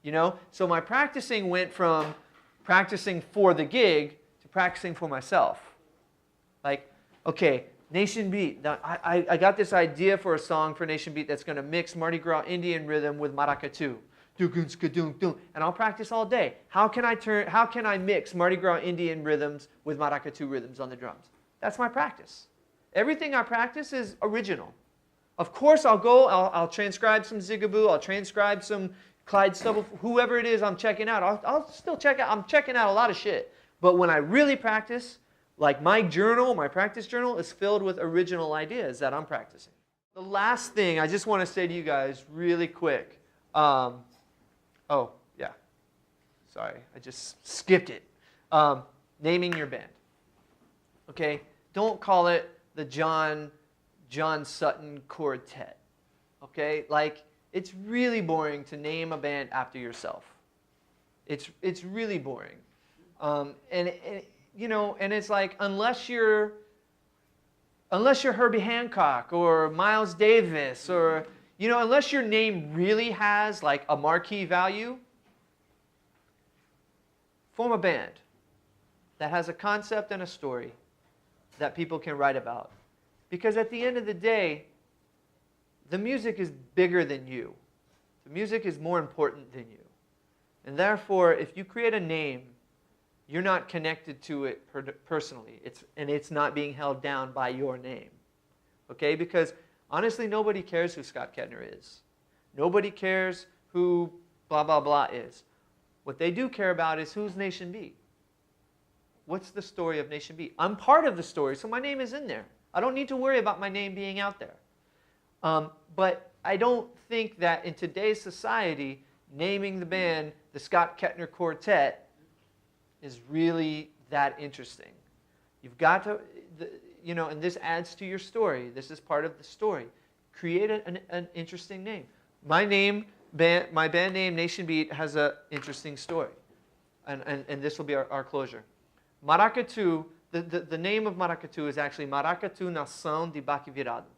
S2: You know? So my practicing went from practicing for the gig to practicing for myself. Like, okay, Nation Beat. Now, I got this idea for a song for Nation Beat that's going to mix Mardi Gras Indian rhythm with Maracatu. And I'll practice all day. How can I mix Mardi Gras Indian rhythms with Maracatu rhythms on the drums? That's my practice. Everything I practice is original. Of course, I'll transcribe some Zigaboo, I'll transcribe some Clyde Stubble, whoever it is I'm checking out. I'll still check out, I'm checking out a lot of shit. But when I really practice, like my practice journal is filled with original ideas that I'm practicing. The last thing I just want to say to you guys really quick. Oh, yeah. Sorry, I just skipped it. Naming your band. Okay? Don't call it the John Sutton Quartet. Okay? Like, it's really boring to name a band after yourself. It's really boring. You know, and it's like, unless you're Herbie Hancock or Miles Davis or, you know, unless your name really has like a marquee value, form a band that has a concept and a story that people can write about. Because at the end of the day, the music is bigger than you. The music is more important than you. And therefore, if you create a name, you're not connected to it personally. It's not being held down by your name. Okay? Because honestly, nobody cares who Scott Kettner is. Nobody cares who blah, blah, blah is. What they do care about is who's Nation Beat. What's the story of Nation Beat? I'm part of the story, so my name is in there. I don't need to worry about my name being out there. But I don't think that in today's society, naming the band the Scott Kettner Quartet is really that interesting. You've got to, you know, and this adds to your story. This is part of the story. Create an interesting name. My band name, Nation Beat, has an interesting story. And this will be our closure. Maracatu, the name of Maracatu is actually Maracatu Nação de Baque Virado.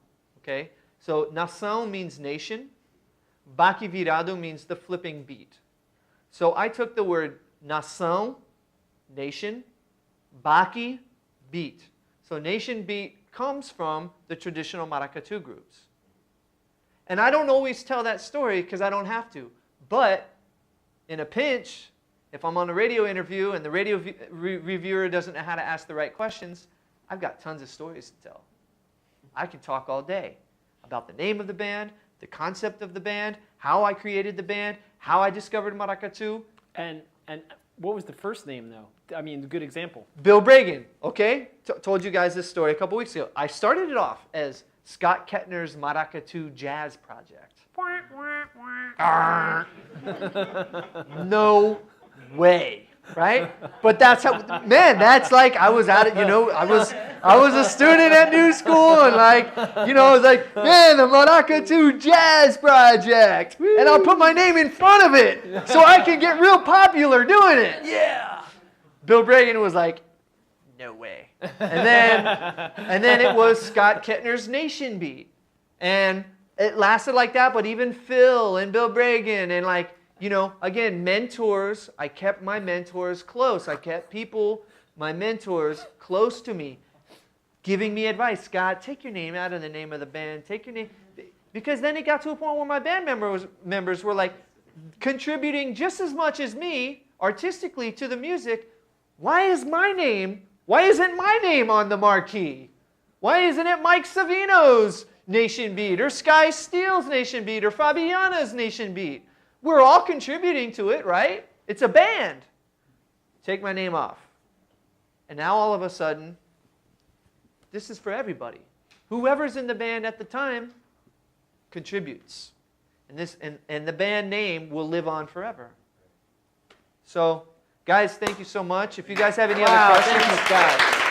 S2: Okay? So Nação means nation. Baque Virado means the flipping beat. So I took the word Nação, nation, Baque, beat. So Nation Beat comes from the traditional Maracatu groups. And I don't always tell that story because I don't have to. But in a pinch, if I'm on a radio interview and the radio reviewer doesn't know how to ask the right questions, I've got tons of stories to tell. I can talk all day about the name of the band, the concept of the band, how I created the band, how I discovered Maracatu.
S1: And what was the first name, though? I mean, good example.
S2: Bill Bragan, okay? Told you guys this story a couple weeks ago. I started it off as Scott Kettner's Maracatu Jazz Project. No way, right? But that's how, man, that's like, I was at it, you know, I was a student at New School and like, you know, I was like, man, the Maracatu Jazz Project. Woo. And I'll put my name in front of it so I can get real popular doing it. Yeah. Bill Bragan was like, no way. And then it was Scott Kettner's Nation Beat. And it lasted like that, but even Phil and Bill Bragan and like, you know, again, mentors, I kept my mentors close. I kept my mentors close to me, giving me advice. Scott, take your name out of the name of the band. Take your name. Because then it got to a point where my band members were like contributing just as much as me artistically to the music. Why isn't my name on the marquee? Why isn't it Mike Savino's nation beat, or Sky Steele's nation beat, or Fabiana's nation beat. We're all contributing to it, right? It's a band. Take my name off. And now all of a sudden, this is for everybody. Whoever's in the band at the time contributes. And the band name will live on forever. So, guys, thank you so much. If you guys have any other questions,
S1: thank you, guys.